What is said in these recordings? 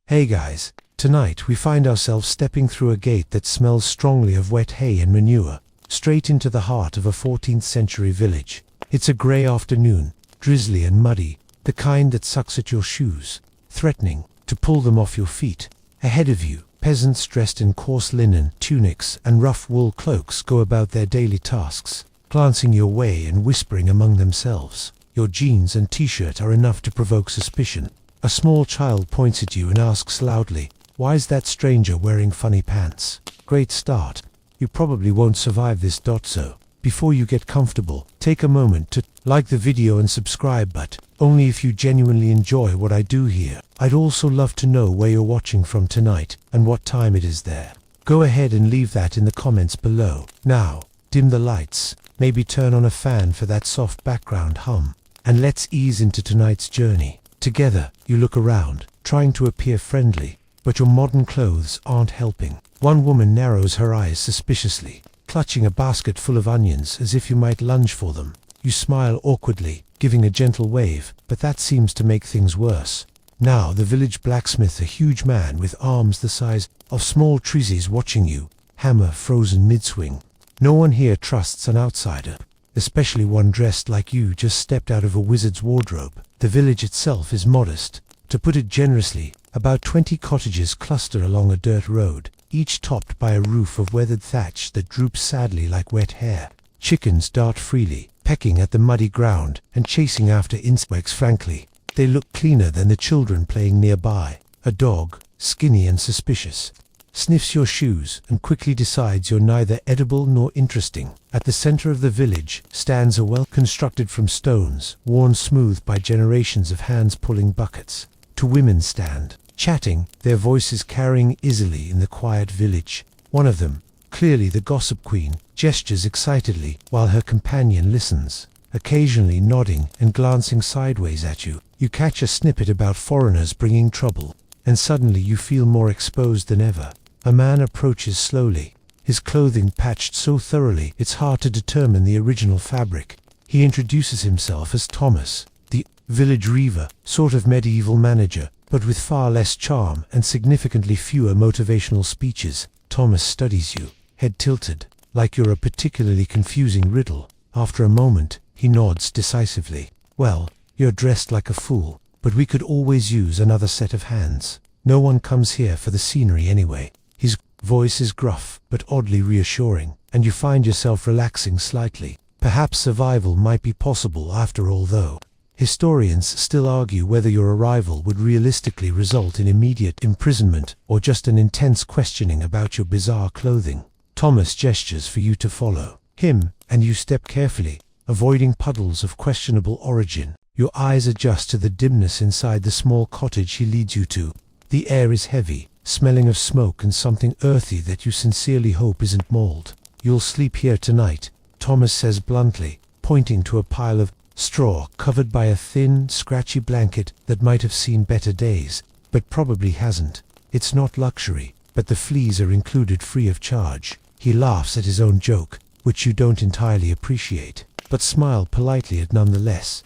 Hey guys, tonight we find ourselves stepping through a gate that smells strongly of wet hay and manure, straight into the heart of a 14th century village. It's a grey afternoon, drizzly and muddy, the kind that sucks at your shoes, threatening to pull them off your feet. Ahead of you, peasants dressed in coarse linen, tunics and rough wool cloaks go about their daily tasks, glancing your way and whispering among themselves. Your jeans and t-shirt are enough to provoke suspicion. A small child points at you and asks loudly, "Why is that stranger wearing funny pants?" Great start. You probably won't survive this. So, before you get comfortable, take a moment to like the video and subscribe, but only if you genuinely enjoy what I do here. I'd also love to know where you're watching from tonight and what time it is there. Go ahead and leave that in the comments below. Now, dim the lights, maybe turn on a fan for that soft background hum, and let's ease into tonight's journey. Together, you look around, trying to appear friendly, but your modern clothes aren't helping. One woman narrows her eyes suspiciously, clutching a basket full of onions as if you might lunge for them. You smile awkwardly, giving a gentle wave, but that seems to make things worse. Now the village blacksmith, a huge man with arms the size of small trees, is watching you, hammer frozen mid-swing. No one here trusts an outsider, especially one dressed like you just stepped out of a wizard's wardrobe. The village itself is modest. To put it generously, about 20 cottages cluster along a dirt road, each topped by a roof of weathered thatch that droops sadly like wet hair. Chickens dart freely, pecking at the muddy ground and chasing after insects frankly. They look cleaner than the children playing nearby. A dog, skinny and suspicious, sniffs your shoes and quickly decides you're neither edible nor interesting. At the center of the village stands a well constructed from stones, worn smooth by generations of hands pulling buckets. Two women stand, chatting, their voices carrying easily in the quiet village. One of them, clearly the gossip queen, gestures excitedly while her companion listens, occasionally nodding and glancing sideways at you. You catch a snippet about foreigners bringing trouble, and suddenly you feel more exposed than ever. A man approaches slowly, his clothing patched so thoroughly it's hard to determine the original fabric. He introduces himself as Thomas, the village reaver, sort of medieval manager, but with far less charm and significantly fewer motivational speeches. Thomas studies you, head tilted, like you're a particularly confusing riddle. After a moment, he nods decisively. "Well, you're dressed like a fool, but we could always use another set of hands. No one comes here for the scenery anyway." His voice is gruff, but oddly reassuring, and you find yourself relaxing slightly. Perhaps survival might be possible after all, though. Historians still argue whether your arrival would realistically result in immediate imprisonment or just an intense questioning about your bizarre clothing. Thomas gestures for you to follow him, and you step carefully, avoiding puddles of questionable origin. Your eyes adjust to the dimness inside the small cottage he leads you to. The air is heavy, smelling of smoke and something earthy that you sincerely hope isn't mold. "You'll sleep here tonight," Thomas says bluntly, pointing to a pile of straw covered by a thin, scratchy blanket that might have seen better days, but probably hasn't. It's not luxury, but the fleas are included free of charge. He laughs at his own joke, which you don't entirely appreciate, but smile politely at nonetheless.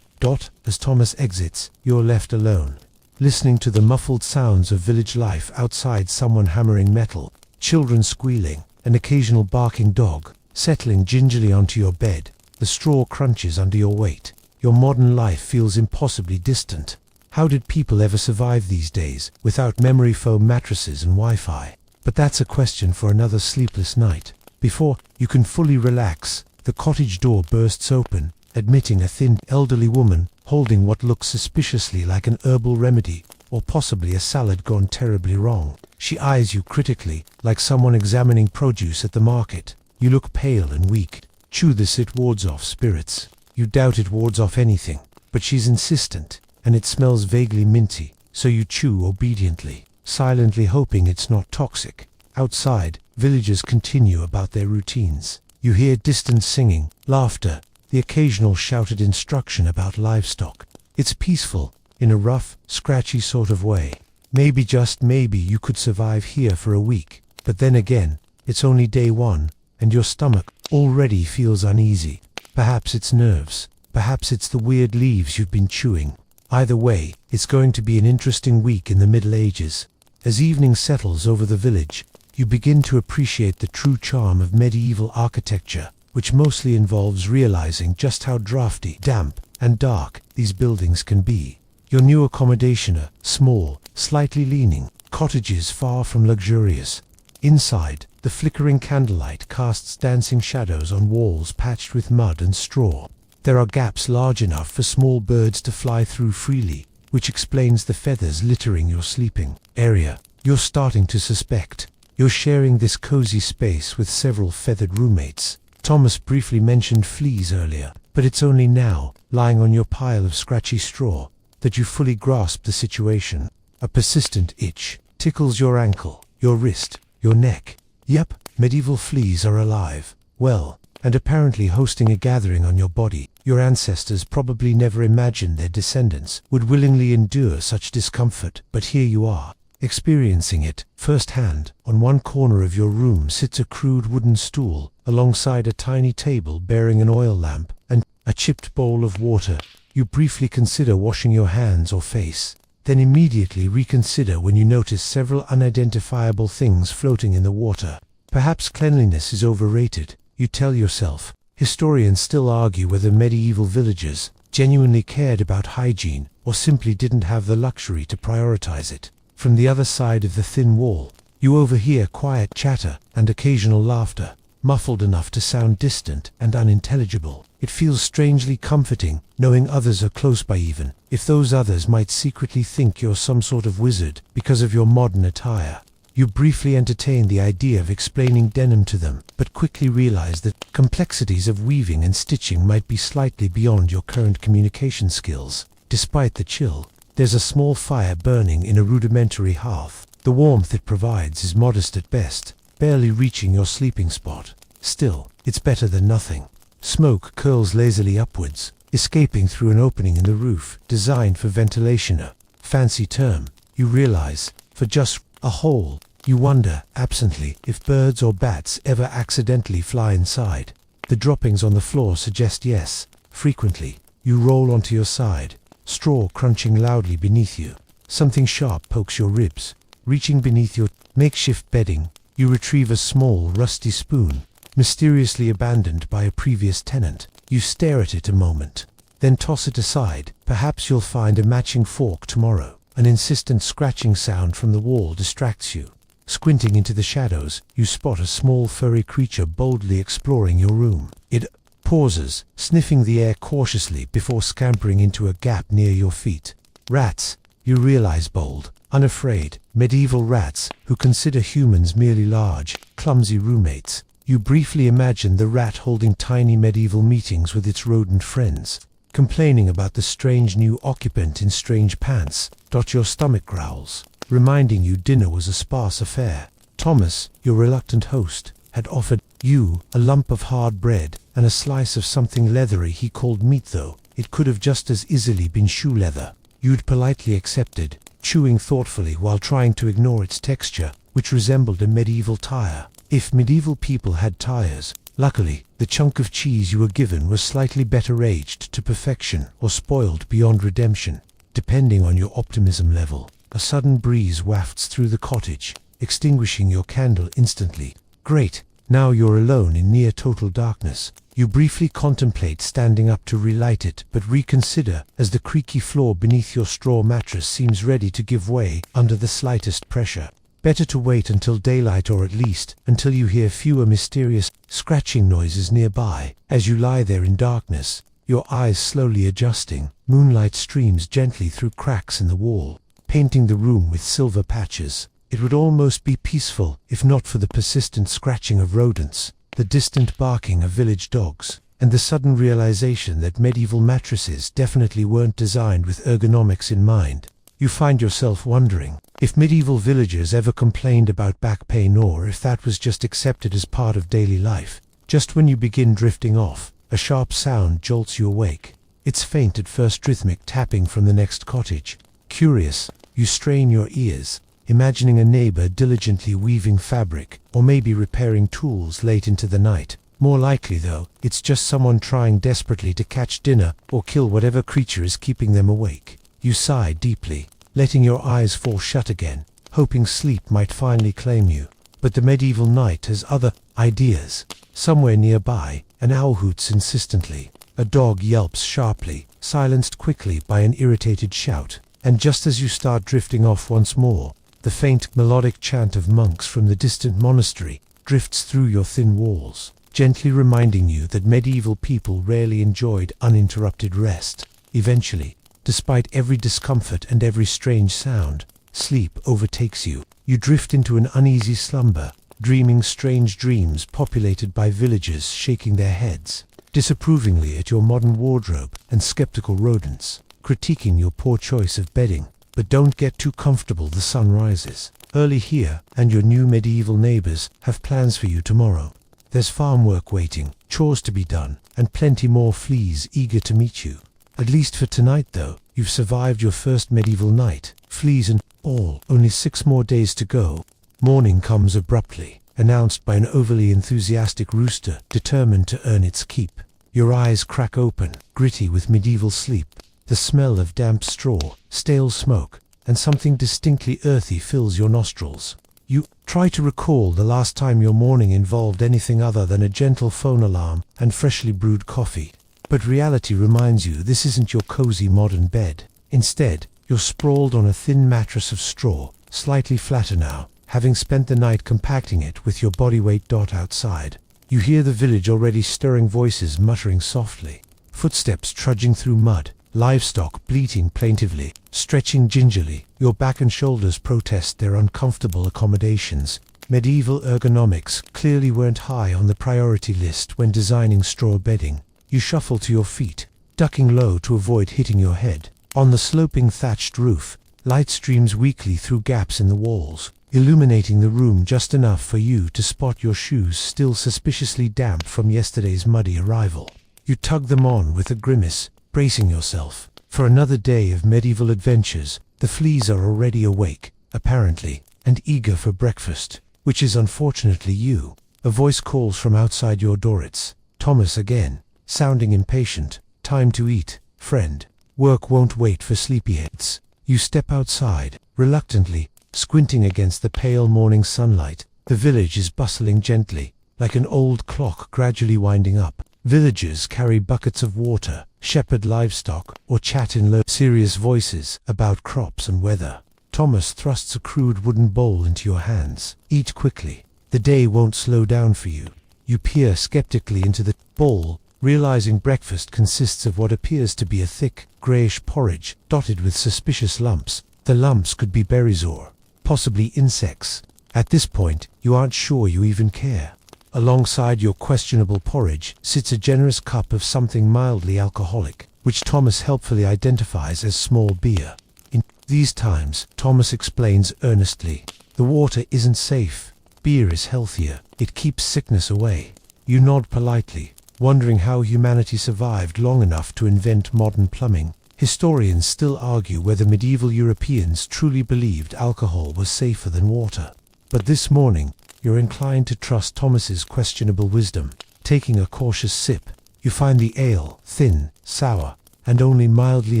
As Thomas exits, you're left alone, listening to the muffled sounds of village life outside, someone hammering metal, children squealing, an occasional barking dog, settling gingerly onto your bed. The straw crunches under your weight. Your modern life feels impossibly distant. How did people ever survive these days, without memory foam mattresses and Wi-Fi? But that's a question for another sleepless night. Before you can fully relax, the cottage door bursts open, admitting a thin, elderly woman holding what looks suspiciously like an herbal remedy, or possibly a salad gone terribly wrong. She eyes you critically, like someone examining produce at the market. You look pale and weak. Chew this, it wards off spirits. You doubt it wards off anything, but she's insistent, and it smells vaguely minty, so you chew obediently, silently hoping it's not toxic. Outside, villagers continue about their routines. You hear distant singing, laughter, the occasional shouted instruction about livestock. It's peaceful, in a rough, scratchy sort of way. Maybe, just maybe, you could survive here for a week, but then again, it's only day one, and your stomach already feels uneasy. Perhaps it's nerves, perhaps it's the weird leaves you've been chewing. Either way, it's going to be an interesting week in the Middle Ages. As evening settles over the village, you begin to appreciate the true charm of medieval architecture, which mostly involves realizing just how drafty, damp, and dark these buildings can be. Your new accommodation are small, slightly leaning cottages far from luxurious. Inside, the flickering candlelight casts dancing shadows on walls patched with mud and straw. There are gaps large enough for small birds to fly through freely, which explains the feathers littering your sleeping area. You're starting to suspect you're sharing this cozy space with several feathered roommates. Thomas briefly mentioned fleas earlier, but it's only now, lying on your pile of scratchy straw, that you fully grasp the situation. A persistent itch tickles your ankle, your wrist, your neck. Yep, medieval fleas are alive. Well, and apparently hosting a gathering on your body. Your ancestors probably never imagined their descendants would willingly endure such discomfort, but here you are, experiencing it firsthand. On one corner of your room sits a crude wooden stool, alongside a tiny table bearing an oil lamp and a chipped bowl of water. You briefly consider washing your hands or face, then immediately reconsider when you notice several unidentifiable things floating in the water. Perhaps cleanliness is overrated, you tell yourself. Historians still argue whether medieval villagers genuinely cared about hygiene or simply didn't have the luxury to prioritize it. From the other side of the thin wall, you overhear quiet chatter and occasional laughter, muffled enough to sound distant and unintelligible. It feels strangely comforting, knowing others are close by, even if those others might secretly think you're some sort of wizard because of your modern attire. You briefly entertain the idea of explaining denim to them, but quickly realize that complexities of weaving and stitching might be slightly beyond your current communication skills. Despite the chill, there's a small fire burning in a rudimentary hearth. The warmth it provides is modest at best, barely reaching your sleeping spot. Still, it's better than nothing. Smoke curls lazily upwards, escaping through an opening in the roof, designed for ventilation, a fancy term, you realize, for just a hole. You wonder, absently, if birds or bats ever accidentally fly inside. The droppings on the floor suggest yes. Frequently, you roll onto your side, straw crunching loudly beneath you. Something sharp pokes your ribs. Reaching beneath your makeshift bedding, you retrieve a small, rusty spoon, mysteriously abandoned by a previous tenant. You stare at it a moment, then toss it aside. Perhaps you'll find a matching fork tomorrow. An insistent scratching sound from the wall distracts you. Squinting into the shadows, you spot a small furry creature boldly exploring your room. It pauses, sniffing the air cautiously before scampering into a gap near your feet. Rats, you realize, bold, unafraid, medieval rats who consider humans merely large, clumsy roommates. You briefly imagine the rat holding tiny medieval meetings with its rodent friends, complaining about the strange new occupant in strange pants. Your stomach growls, reminding you dinner was a sparse affair. Thomas, your reluctant host, had offered you a lump of hard bread and a slice of something leathery he called meat, though it could have just as easily been shoe leather. You'd politely accepted, chewing thoughtfully while trying to ignore its texture, which resembled a medieval tire. If medieval people had tires, luckily, the chunk of cheese you were given was slightly better aged to perfection or spoiled beyond redemption, depending on your optimism level. A sudden breeze wafts through the cottage, extinguishing your candle instantly. Great, now you're alone in near total darkness. You briefly contemplate standing up to relight it, but reconsider as the creaky floor beneath your straw mattress seems ready to give way under the slightest pressure. Better to wait until daylight, or at least until you hear fewer mysterious scratching noises nearby. As you lie there in darkness, your eyes slowly adjusting, moonlight streams gently through cracks in the wall, painting the room with silver patches. It would almost be peaceful if not for the persistent scratching of rodents, the distant barking of village dogs, and the sudden realization that medieval mattresses definitely weren't designed with ergonomics in mind. You find yourself wondering if medieval villagers ever complained about back pain, or if that was just accepted as part of daily life. Just when you begin drifting off, a sharp sound jolts you awake. It's faint at first, rhythmic tapping from the next cottage. Curious, you strain your ears, imagining a neighbor diligently weaving fabric, or maybe repairing tools late into the night. More likely, though, it's just someone trying desperately to catch dinner or kill whatever creature is keeping them awake. You sigh deeply, letting your eyes fall shut again, hoping sleep might finally claim you. But the medieval night has other ideas. Somewhere nearby, an owl hoots insistently. A dog yelps sharply, silenced quickly by an irritated shout. And just as you start drifting off once more, the faint, melodic chant of monks from the distant monastery drifts through your thin walls, gently reminding you that medieval people rarely enjoyed uninterrupted rest. Eventually, despite every discomfort and every strange sound, sleep overtakes you. You drift into an uneasy slumber, dreaming strange dreams populated by villagers shaking their heads disapprovingly at your modern wardrobe and skeptical rodents, critiquing your poor choice of bedding. But don't get too comfortable, the sun rises early here, and your new medieval neighbors have plans for you tomorrow. There's farm work waiting, chores to be done, and plenty more fleas eager to meet you. At least for tonight though, you've survived your first medieval night, fleas and all. Only 6 more days to go. Morning comes abruptly, announced by an overly enthusiastic rooster determined to earn its keep. Your eyes crack open, gritty with medieval sleep. The smell of damp straw, stale smoke, and something distinctly earthy fills your nostrils. You try to recall the last time your morning involved anything other than a gentle phone alarm and freshly brewed coffee. But reality reminds you this isn't your cozy modern bed. Instead, you're sprawled on a thin mattress of straw, slightly flatter now, having spent the night compacting it with your body weight. Outside, you hear the village already stirring, voices muttering softly, footsteps trudging through mud, livestock bleating plaintively, stretching gingerly. Your back and shoulders protest their uncomfortable accommodations. Medieval ergonomics clearly weren't high on the priority list when designing straw bedding. You shuffle to your feet, ducking low to avoid hitting your head. On the sloping thatched roof, light streams weakly through gaps in the walls, illuminating the room just enough for you to spot your shoes still suspiciously damp from yesterday's muddy arrival. You tug them on with a grimace, bracing yourself for another day of medieval adventures. The fleas are already awake, apparently, and eager for breakfast, which is unfortunately you. A voice calls from outside your door. It's Thomas again, sounding impatient. Time to eat, friend. Work won't wait for sleepyheads. You step outside, reluctantly, squinting against the pale morning sunlight. The village is bustling gently, like an old clock gradually winding up. Villagers carry buckets of water, shepherd livestock, or chat in low, serious voices about crops and weather. Thomas thrusts a crude wooden bowl into your hands. Eat quickly. The day won't slow down for you. You peer skeptically into the bowl, realizing breakfast consists of what appears to be a thick, greyish porridge, dotted with suspicious lumps. The lumps could be berries or possibly insects. At this point, you aren't sure you even care. Alongside your questionable porridge sits a generous cup of something mildly alcoholic, which Thomas helpfully identifies as small beer. In these times, Thomas explains earnestly, the water isn't safe. Beer is healthier. It keeps sickness away. You nod politely, wondering how humanity survived long enough to invent modern plumbing. Historians still argue whether medieval Europeans truly believed alcohol was safer than water. But this morning, you're inclined to trust Thomas's questionable wisdom. Taking a cautious sip, you find the ale thin, sour, and only mildly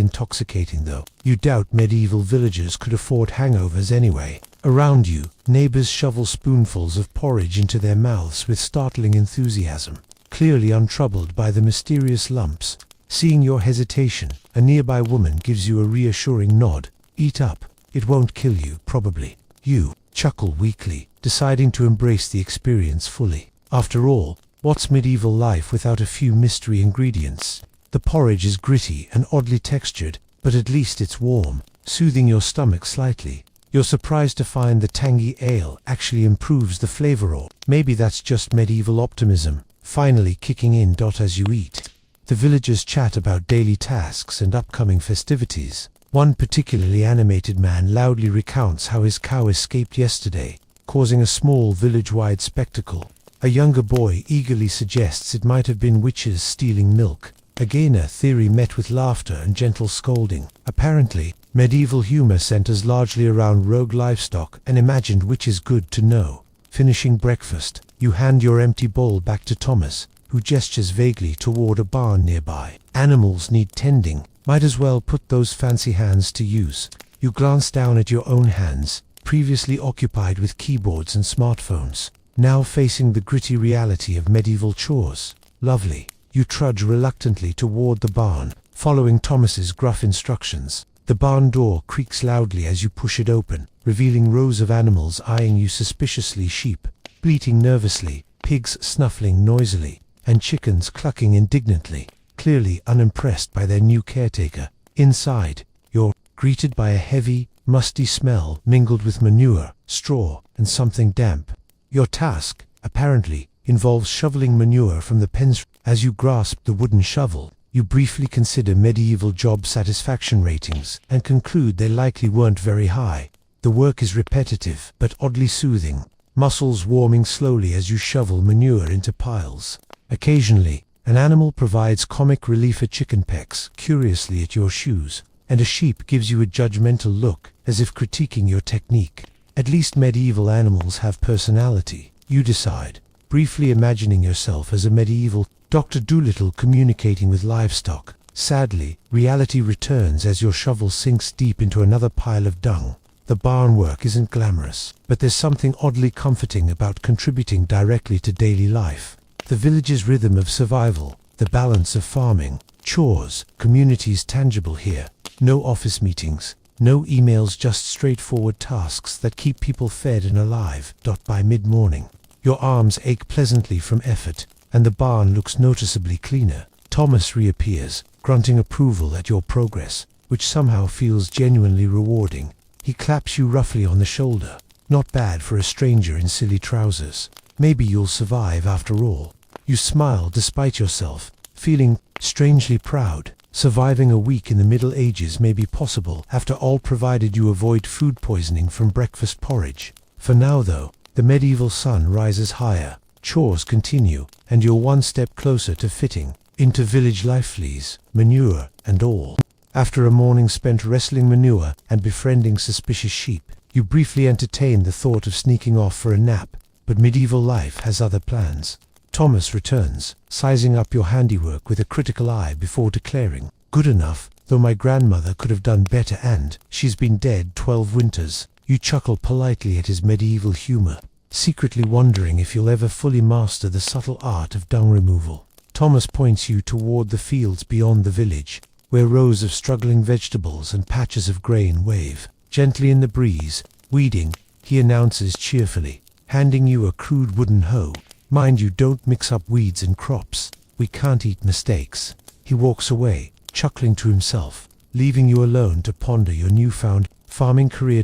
intoxicating though. You doubt medieval villagers could afford hangovers anyway. Around you, neighbors shovel spoonfuls of porridge into their mouths with startling enthusiasm, clearly untroubled by the mysterious lumps. Seeing your hesitation, a nearby woman gives you a reassuring nod. Eat up. It won't kill you, probably. You chuckle weakly, deciding to embrace the experience fully. After all, what's medieval life without a few mystery ingredients? The porridge is gritty and oddly textured, but at least it's warm, soothing your stomach slightly. You're surprised to find the tangy ale actually improves the flavor, or maybe that's just medieval optimism, finally kicking in. As you eat, the villagers chat about daily tasks and upcoming festivities. One particularly animated man loudly recounts how his cow escaped yesterday, causing a small village-wide spectacle. A younger boy eagerly suggests it might have been witches stealing milk. Again, a theory met with laughter and gentle scolding. Apparently, medieval humor centers largely around rogue livestock and imagined witches. Good to know. Finishing breakfast, you hand your empty bowl back to Thomas, who gestures vaguely toward a barn nearby. Animals need tending. Might as well put those fancy hands to use. You glance down at your own hands, previously occupied with keyboards and smartphones, now facing the gritty reality of medieval chores. Lovely. You trudge reluctantly toward the barn, following Thomas's gruff instructions. The barn door creaks loudly as you push it open, revealing rows of animals eyeing you suspiciously: sheep bleating nervously, pigs snuffling noisily, and chickens clucking indignantly, clearly unimpressed by their new caretaker. Inside, you're greeted by a heavy, musty smell mingled with manure, straw, and something damp. Your task, apparently, involves shoveling manure from the pens. As you grasp the wooden shovel, you briefly consider medieval job satisfaction ratings and conclude they likely weren't very high. The work is repetitive, but oddly soothing, muscles warming slowly as you shovel manure into piles. Occasionally, an animal provides comic relief. A chicken pecks curiously at your shoes, and a sheep gives you a judgmental look, as if critiquing your technique. At least medieval animals have personality, you decide, briefly imagining yourself as a medieval Dr. Dolittle communicating with livestock. Sadly, reality returns as your shovel sinks deep into another pile of dung. The barn work isn't glamorous, but there's something oddly comforting about contributing directly to daily life. The village's rhythm of survival, the balance of farming, chores, community's tangible here. No office meetings, no emails, just straightforward tasks that keep people fed and alive. By mid-morning, your arms ache pleasantly from effort, and the barn looks noticeably cleaner. Thomas reappears, grunting approval at your progress, which somehow feels genuinely rewarding. He claps you roughly on the shoulder. Not bad for a stranger in silly trousers. Maybe you'll survive after all. You smile despite yourself, feeling strangely proud. Surviving a week in the Middle Ages may be possible after all, provided you avoid food poisoning from breakfast porridge. For now though, the medieval sun rises higher, chores continue, and you're one step closer to fitting into village life. Fleas, manure, and all. After a morning spent wrestling manure and befriending suspicious sheep, you briefly entertain the thought of sneaking off for a nap, but medieval life has other plans. Thomas returns, sizing up your handiwork with a critical eye before declaring, "Good enough, though my grandmother could have done better, and she's been dead 12 winters." You chuckle politely at his medieval humor, secretly wondering if you'll ever fully master the subtle art of dung removal. Thomas points you toward the fields beyond the village, where rows of struggling vegetables and patches of grain wave gently in the breeze. "Weeding," he announces cheerfully, handing you a crude wooden hoe. "Mind you don't mix up weeds and crops. We can't eat mistakes." He walks away, chuckling to himself, leaving you alone to ponder your newfound farming career.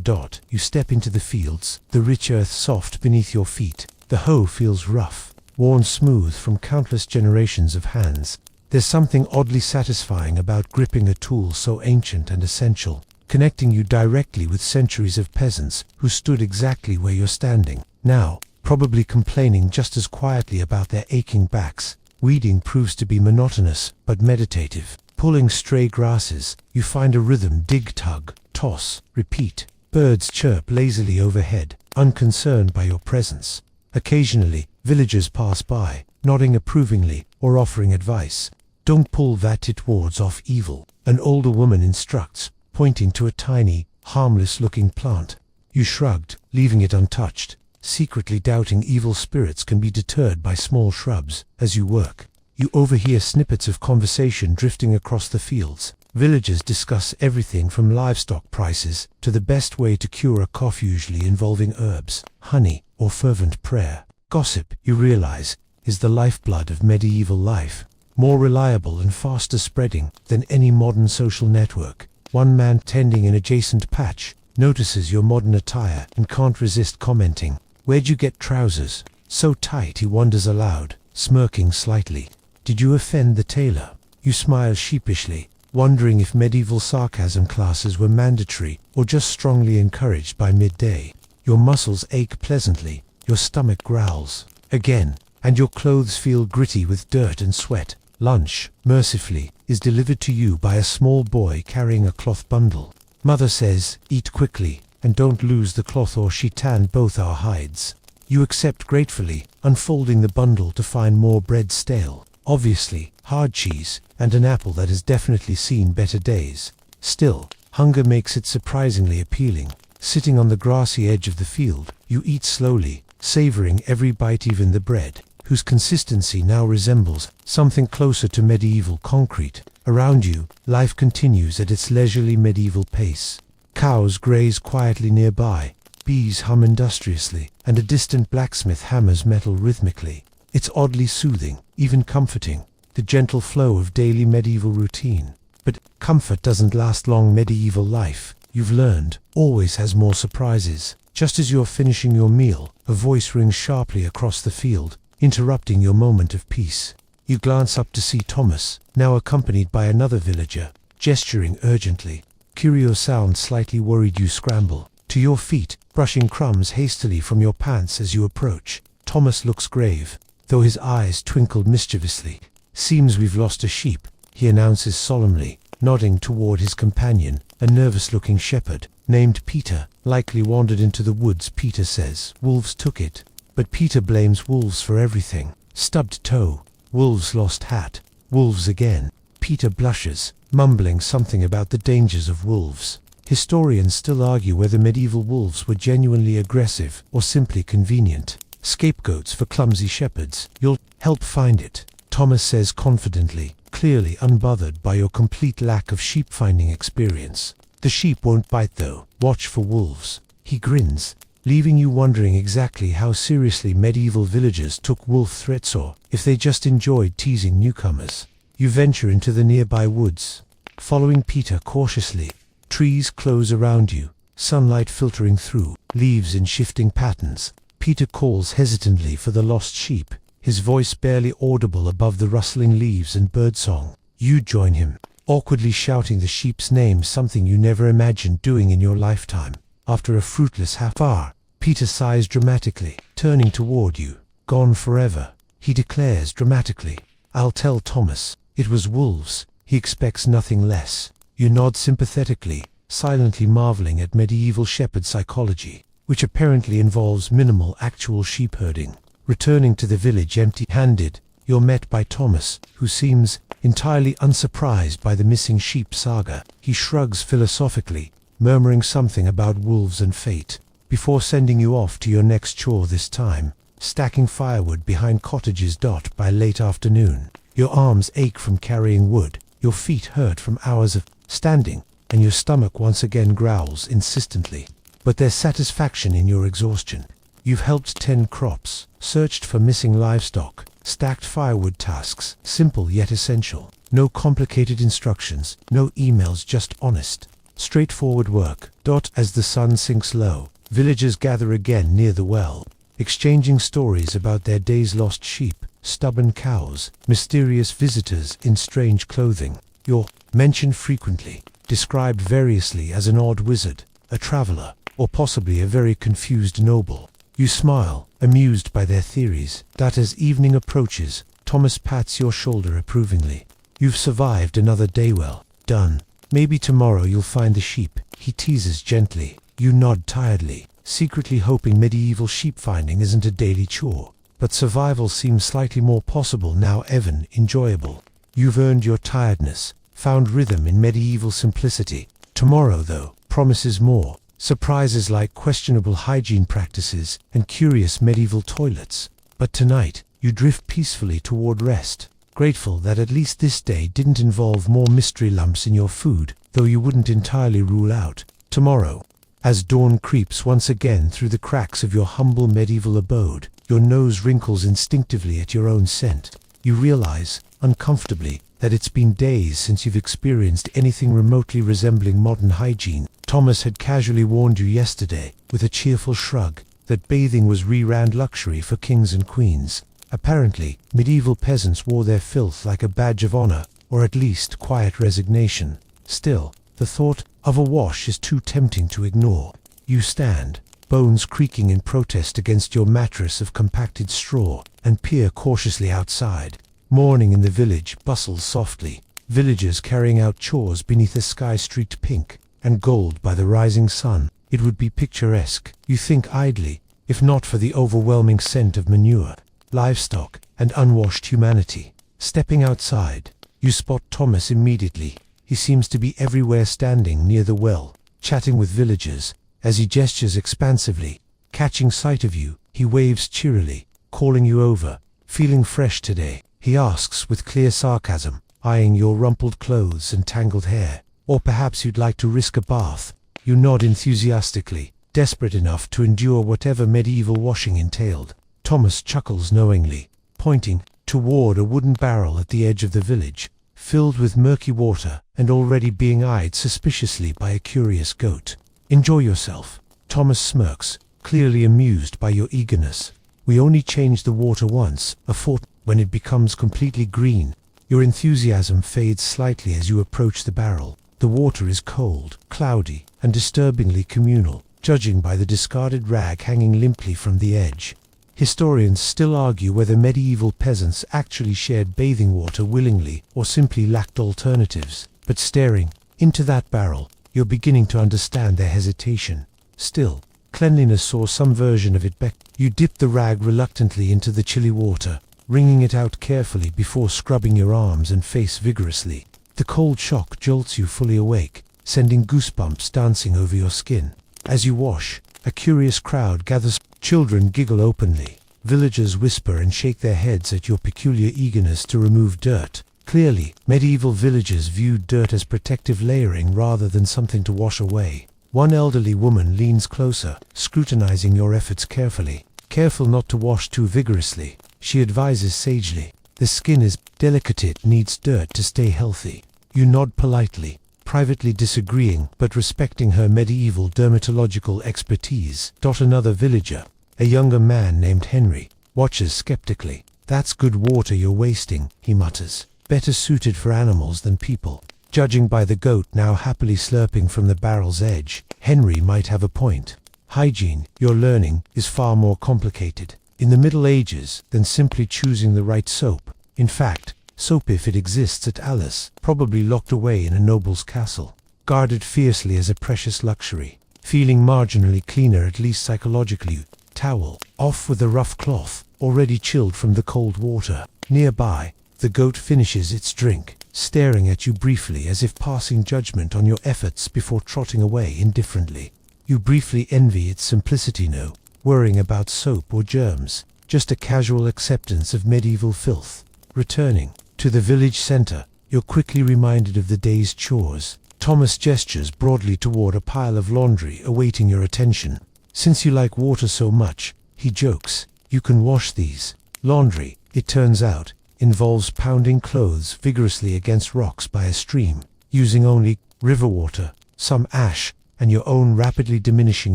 You step into the fields, the rich earth soft beneath your feet. The hoe feels rough, worn smooth from countless generations of hands. There's something oddly satisfying about gripping a tool so ancient and essential, connecting you directly with centuries of peasants who stood exactly where you're standing now, probably complaining just as quietly about their aching backs. Weeding proves to be monotonous but meditative. Pulling stray grasses, you find a rhythm: dig, tug, toss, repeat. Birds chirp lazily overhead, unconcerned by your presence. Occasionally, villagers pass by, nodding approvingly or offering advice. "Don't pull that, it wards off evil," an older woman instructs, pointing to a tiny, harmless-looking plant. You shrugged, leaving it untouched, secretly doubting evil spirits can be deterred by small shrubs. As you work, you overhear snippets of conversation drifting across the fields. Villagers discuss everything from livestock prices to the best way to cure a cough, usually involving herbs, honey, or fervent prayer. Gossip, you realize, is the lifeblood of medieval life, more reliable and faster spreading than any modern social network. One man tending an adjacent patch notices your modern attire and can't resist commenting, "Where'd you get trousers so tight?" He wonders aloud, smirking slightly. "Did you offend the tailor?" You smile sheepishly, wondering if medieval sarcasm classes were mandatory or just strongly encouraged by midday. Your muscles ache pleasantly, your stomach growls again, and your clothes feel gritty with dirt and sweat. Lunch, mercifully, is delivered to you by a small boy carrying a cloth bundle. Mother says, "Eat quickly, and don't lose the cloth or she tanned both our hides." You accept gratefully, unfolding the bundle to find more bread stale, obviously, hard cheese, and an apple that has definitely seen better days. Still, hunger makes it surprisingly appealing. Sitting on the grassy edge of the field, you eat slowly, savoring every bite, even the bread, whose consistency now resembles something closer to medieval concrete. Around you, life continues at its leisurely medieval pace. Cows graze quietly nearby, bees hum industriously, and a distant blacksmith hammers metal rhythmically. It's oddly soothing, even comforting, the gentle flow of daily medieval routine. But comfort doesn't last long. Medieval life, you've learned, always has more surprises. Just as you're finishing your meal, a voice rings sharply across the field, interrupting your moment of peace. You glance up to see Thomas, now accompanied by another villager, gesturing urgently. Curious sound, slightly worried. You scramble to your feet, brushing crumbs hastily from your pants as you approach. Thomas looks grave, though his eyes twinkle mischievously. "Seems we've lost a sheep," he announces solemnly, nodding toward his companion, a nervous-looking shepherd, named Peter. "Likely wandered into the woods," Peter says. "Wolves took it." But Peter blames wolves for everything. Stubbed toe, wolves lost hat, wolves again. Peter blushes, mumbling something about the dangers of wolves. Historians still argue whether medieval wolves were genuinely aggressive or simply convenient scapegoats for clumsy shepherds. "You'll help find it," Thomas says confidently, clearly unbothered by your complete lack of sheep-finding experience. "The sheep won't bite though. Watch for wolves." He grins, leaving you wondering exactly how seriously medieval villagers took wolf threats, or if they just enjoyed teasing newcomers. You venture into the nearby woods, following Peter cautiously. Trees close around you, sunlight filtering through, leaves in shifting patterns. Peter calls hesitantly for the lost sheep, his voice barely audible above the rustling leaves and birdsong. You join him, awkwardly shouting the sheep's name, something you never imagined doing in your lifetime. After a fruitless half-hour, Peter sighs dramatically, turning toward you. "Gone forever," he declares dramatically. "I'll tell Thomas. It was wolves." He expects nothing less. You nod sympathetically, silently marveling at medieval shepherd psychology, which apparently involves minimal actual sheep herding. Returning to the village empty-handed, you're met by Thomas, who seems entirely unsurprised by the missing sheep saga. He shrugs philosophically, murmuring something about wolves and fate, before sending you off to your next chore, this time stacking firewood behind cottages. By late afternoon, your arms ache from carrying wood, your feet hurt from hours of standing, and your stomach once again growls insistently. But there's satisfaction in your exhaustion. You've helped tend crops, searched for missing livestock, stacked firewood. Tasks simple yet essential. No complicated instructions, no emails, just honest, straightforward work. As the sun sinks low, villagers gather again near the well, exchanging stories about their day's lost sheep, stubborn cows, mysterious visitors in strange clothing. You're mentioned frequently, described variously as an odd wizard, a traveler, or possibly a very confused noble. You smile, amused by their theories. As evening approaches, Thomas pats your shoulder approvingly. "You've survived another day well done. Maybe tomorrow you'll find the sheep," he teases gently. You nod tiredly, secretly hoping medieval sheep finding isn't a daily chore. But survival seems slightly more possible now, even enjoyable. You've earned your tiredness, found rhythm in medieval simplicity. Tomorrow, though, promises more. Surprises like questionable hygiene practices and curious medieval toilets. But tonight, you drift peacefully toward rest, grateful that at least this day didn't involve more mystery lumps in your food, though you wouldn't entirely rule out tomorrow. As dawn creeps once again through the cracks of your humble medieval abode, your nose wrinkles instinctively at your own scent. You realize, uncomfortably, that it's been days since you've experienced anything remotely resembling modern hygiene. Thomas had casually warned you yesterday, with a cheerful shrug, that bathing was re-rand luxury for kings and queens. Apparently, medieval peasants wore their filth like a badge of honor, or at least quiet resignation. Still, the thought of a wash is too tempting to ignore. You stand, bones creaking in protest against your mattress of compacted straw, and peer cautiously outside. Morning in the village bustles softly, villagers carrying out chores beneath a sky streaked pink and gold by the rising sun. It would be picturesque, you think idly, if not for the overwhelming scent of manure, livestock, and unwashed humanity. Stepping outside, you spot Thomas immediately. He seems to be everywhere, standing near the well, chatting with villagers, As he gestures expansively, catching sight of you, he waves cheerily, calling you over. Feeling fresh today? He asks with clear sarcasm, eyeing your rumpled clothes and tangled hair. Or perhaps you'd like to risk a bath. You nod enthusiastically, desperate enough to endure whatever medieval washing entailed. Thomas chuckles knowingly, pointing toward a wooden barrel at the edge of the village, filled with murky water and already being eyed suspiciously by a curious goat. Enjoy yourself. Thomas smirks, clearly amused by your eagerness. We only change the water once, a fortnight. When it becomes completely green, your enthusiasm fades slightly as you approach the barrel. The water is cold, cloudy, and disturbingly communal, judging by the discarded rag hanging limply from the edge. Historians still argue whether medieval peasants actually shared bathing water willingly or simply lacked alternatives. But staring into that barrel, you're beginning to understand their hesitation. Still, cleanliness saw some version of it back. You dip the rag reluctantly into the chilly water, wringing it out carefully before scrubbing your arms and face vigorously. The cold shock jolts you fully awake, sending goosebumps dancing over your skin. As you wash, a curious crowd gathers. Children giggle openly. Villagers whisper and shake their heads at your peculiar eagerness to remove dirt. Clearly, medieval villagers viewed dirt as protective layering rather than something to wash away. One elderly woman leans closer, scrutinizing your efforts carefully. Careful not to wash too vigorously, she advises sagely. The skin is delicate, it needs dirt to stay healthy. You nod politely, privately disagreeing but respecting her medieval dermatological expertise. Another villager, a younger man named Henry, watches skeptically. That's good water you're wasting, he mutters. Better suited for animals than people. Judging by the goat now happily slurping from the barrel's edge, Henry might have a point. Hygiene, you're learning, is far more complicated in the Middle Ages than simply choosing the right soap. In fact, soap, if it exists at Alice, probably locked away in a noble's castle, guarded fiercely as a precious luxury. Feeling marginally cleaner, at least psychologically, towel off with a rough cloth, already chilled from the cold water. Nearby, the goat finishes its drink, staring at you briefly as if passing judgment on your efforts before trotting away indifferently. You briefly envy its simplicity, no worrying about soap or germs, just a casual acceptance of medieval filth. Returning to the village center, you're quickly reminded of the day's chores. Thomas gestures broadly toward a pile of laundry awaiting your attention. Since you like water so much, he jokes, you can wash these. Laundry, it turns out, involves pounding clothes vigorously against rocks by a stream, using only river water, some ash, and your own rapidly diminishing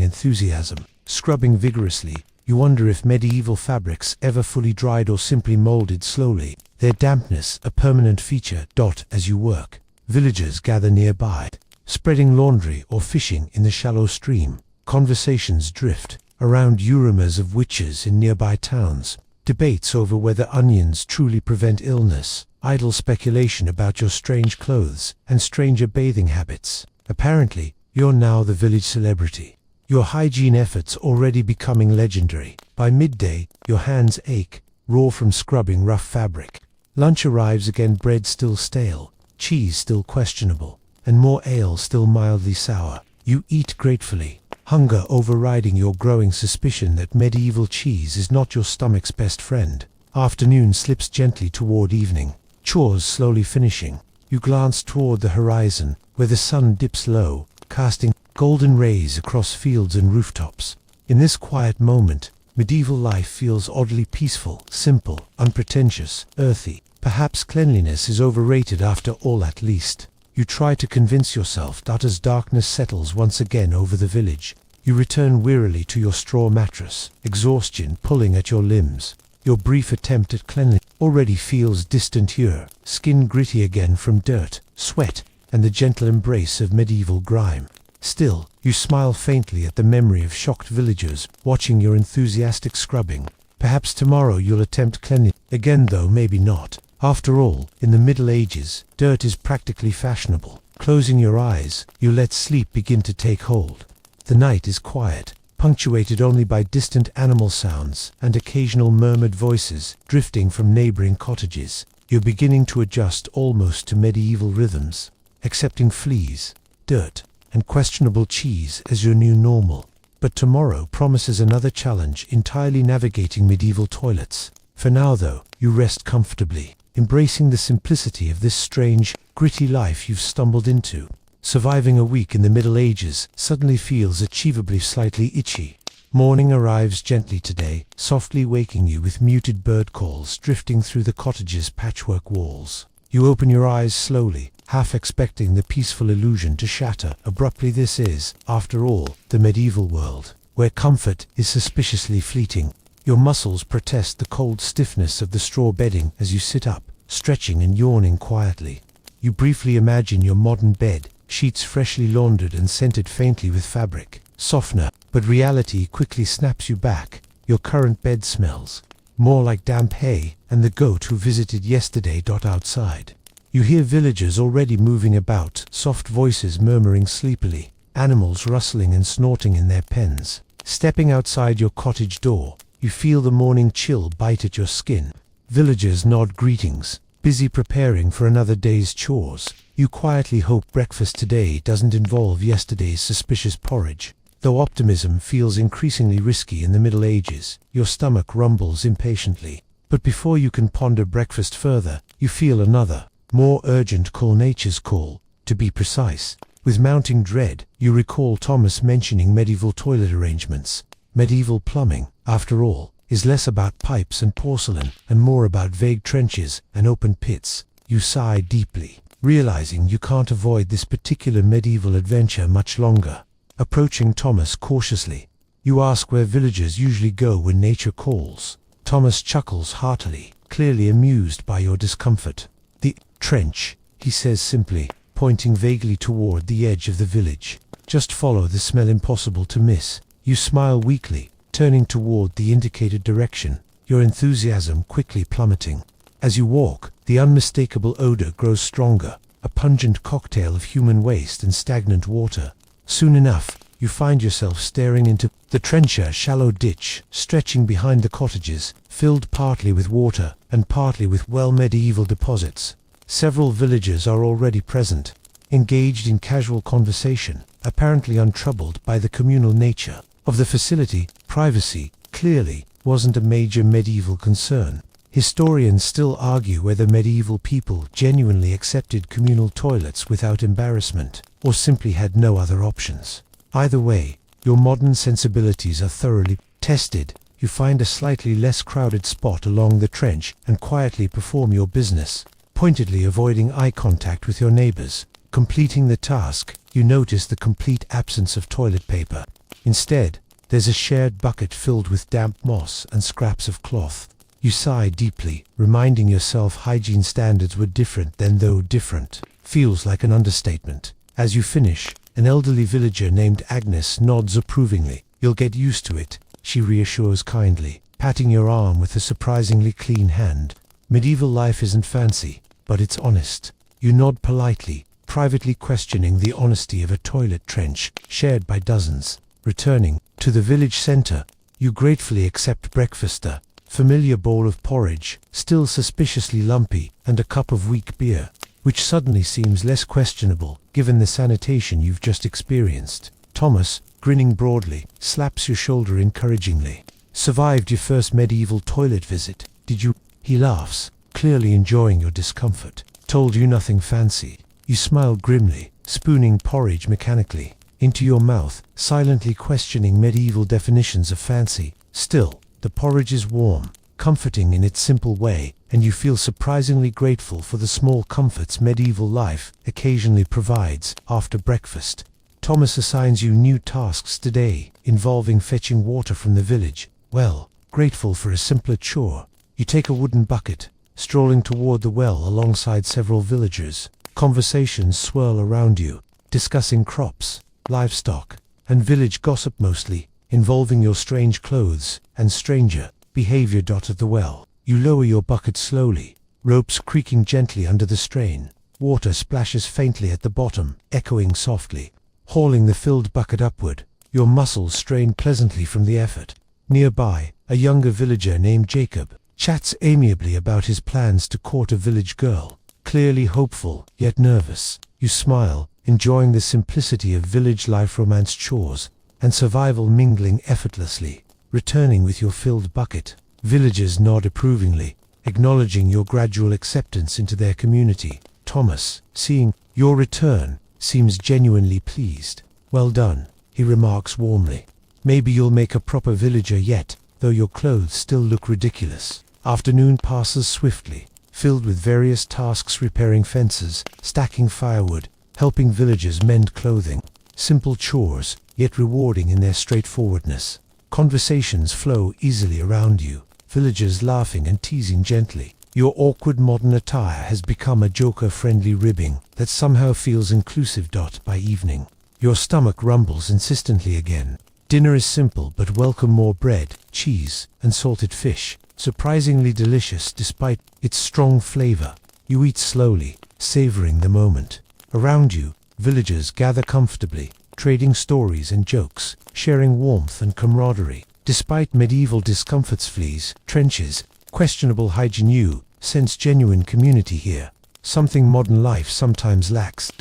enthusiasm. Scrubbing vigorously, you wonder if medieval fabrics ever fully dried or simply molded slowly, their dampness a permanent feature. As you work, villagers gather nearby, spreading laundry or fishing in the shallow stream. Conversations drift around rumors of witches in nearby towns, debates over whether onions truly prevent illness, idle speculation about your strange clothes and stranger bathing habits. Apparently, you're now the village celebrity. Your hygiene efforts already becoming legendary. By midday, your hands ache, raw from scrubbing rough fabric. Lunch arrives again, bread still stale, cheese still questionable, and more ale still mildly sour. You eat gratefully, hunger overriding your growing suspicion that medieval cheese is not your stomach's best friend. Afternoon slips gently toward evening, chores slowly finishing. You glance toward the horizon, where the sun dips low, casting golden rays across fields and rooftops. In this quiet moment, medieval life feels oddly peaceful, simple, unpretentious, earthy. Perhaps cleanliness is overrated after all. At least, you try to convince yourself that as darkness settles once again over the village, you return wearily to your straw mattress, exhaustion pulling at your limbs. Your brief attempt at cleanliness already feels distant here, skin gritty again from dirt, sweat, and the gentle embrace of medieval grime. Still, you smile faintly at the memory of shocked villagers watching your enthusiastic scrubbing. Perhaps tomorrow you'll attempt cleanliness again, though maybe not. After all, in the Middle Ages, dirt is practically fashionable. Closing your eyes, you let sleep begin to take hold. The night is quiet, punctuated only by distant animal sounds and occasional murmured voices drifting from neighboring cottages. You're beginning to adjust almost to medieval rhythms, accepting fleas, dirt, and questionable cheese as your new normal. But tomorrow promises another challenge, entirely navigating medieval toilets. For now, though, you rest comfortably, embracing the simplicity of this strange, gritty life you've stumbled into. Surviving a week in the Middle Ages suddenly feels achievably slightly itchy. Morning arrives gently today, softly waking you with muted bird calls drifting through the cottage's patchwork walls. You open your eyes slowly, half expecting the peaceful illusion to shatter abruptly. This is, after all, the medieval world, where comfort is suspiciously fleeting. Your muscles protest the cold stiffness of the straw bedding as you sit up, stretching and yawning quietly. You briefly imagine your modern bed, sheets freshly laundered and scented faintly with fabric softener, but reality quickly snaps you back. Your current bed smells more like damp hay and the goat who visited yesterday. Outside, you hear villagers already moving about, soft voices murmuring sleepily, animals rustling and snorting in their pens. Stepping outside your cottage door, you feel the morning chill bite at your skin. Villagers nod greetings, busy preparing for another day's chores. You quietly hope breakfast today doesn't involve yesterday's suspicious porridge. Though optimism feels increasingly risky in the Middle Ages, your stomach rumbles impatiently. But before you can ponder breakfast further, you feel another, more urgent call, nature's call, to be precise. With mounting dread, you recall Thomas mentioning medieval toilet arrangements. Medieval plumbing, after all, is less about pipes and porcelain and more about vague trenches and open pits. You sigh deeply, realizing you can't avoid this particular medieval adventure much longer. Approaching Thomas cautiously, you ask where villagers usually go when nature calls. Thomas chuckles heartily, clearly amused by your discomfort. "The trench," he says simply, pointing vaguely toward the edge of the village. "Just follow the smell, impossible to miss." You smile weakly, turning toward the indicated direction, your enthusiasm quickly plummeting. As you walk, the unmistakable odor grows stronger, a pungent cocktail of human waste and stagnant water. Soon enough, you find yourself staring into the trench, a shallow ditch stretching behind the cottages, filled partly with water and partly with medieval deposits. Several villagers are already present, engaged in casual conversation, apparently untroubled by the communal nature of the facility. Privacy, clearly, wasn't a major medieval concern. Historians still argue whether medieval people genuinely accepted communal toilets without embarrassment, or simply had no other options. Either way, your modern sensibilities are thoroughly tested. You find a slightly less crowded spot along the trench and quietly perform your business, pointedly avoiding eye contact with your neighbors. Completing the task, you notice the complete absence of toilet paper. Instead, there's a shared bucket filled with damp moss and scraps of cloth. You sigh deeply, reminding yourself hygiene standards were different then, though different feels like an understatement. As you finish, an elderly villager named Agnes nods approvingly. "You'll get used to it," she reassures kindly, patting your arm with a surprisingly clean hand. "Medieval life isn't fancy, but it's honest." You nod politely, privately questioning the honesty of a toilet trench shared by dozens. Returning to the village center, you gratefully accept breakfast, a familiar bowl of porridge, still suspiciously lumpy, and a cup of weak beer, which suddenly seems less questionable given the sanitation you've just experienced. Thomas, grinning broadly, slaps your shoulder encouragingly. "Survived your first medieval toilet visit, did you?" He laughs, clearly enjoying your discomfort. "Told you nothing fancy." You smile grimly, spooning porridge mechanically into your mouth, silently questioning medieval definitions of fancy. Still, the porridge is warm, comforting in its simple way, and you feel surprisingly grateful for the small comforts medieval life occasionally provides. After breakfast, Thomas assigns you new tasks today, involving fetching water from the village. Well, grateful for a simpler chore, you take a wooden bucket, strolling toward the well alongside several villagers. Conversations swirl around you, discussing crops, livestock, and village gossip, mostly involving your strange clothes and stranger behavior. At the well, you lower your bucket slowly, ropes creaking gently under the strain. Water splashes faintly at the bottom, echoing softly. Hauling the filled bucket upward, your muscles strain pleasantly from the effort. Nearby, a younger villager named Jacob chats amiably about his plans to court a village girl. Clearly hopeful, yet nervous, you smile, enjoying the simplicity of village life, romance, chores, and survival mingling effortlessly. Returning with your filled bucket, villagers nod approvingly, acknowledging your gradual acceptance into their community. Thomas, seeing your return, seems genuinely pleased. "Well done," he remarks warmly. "Maybe you'll make a proper villager yet, though your clothes still look ridiculous." Afternoon passes swiftly, filled with various tasks: repairing fences, stacking firewood, helping villagers mend clothing. Simple chores, yet rewarding in their straightforwardness. Conversations flow easily around you, villagers laughing and teasing gently. Your awkward modern attire has become a joker-friendly ribbing that somehow feels inclusive. By evening, your stomach rumbles insistently again. Dinner is simple but welcome: more bread, cheese, and salted fish, surprisingly delicious despite its strong flavor. You eat slowly, savoring the moment. Around you, villagers gather comfortably, trading stories and jokes, sharing warmth and camaraderie. Despite medieval discomforts, fleas, trenches, questionable hygiene, you sense genuine community here, something modern life sometimes lacks.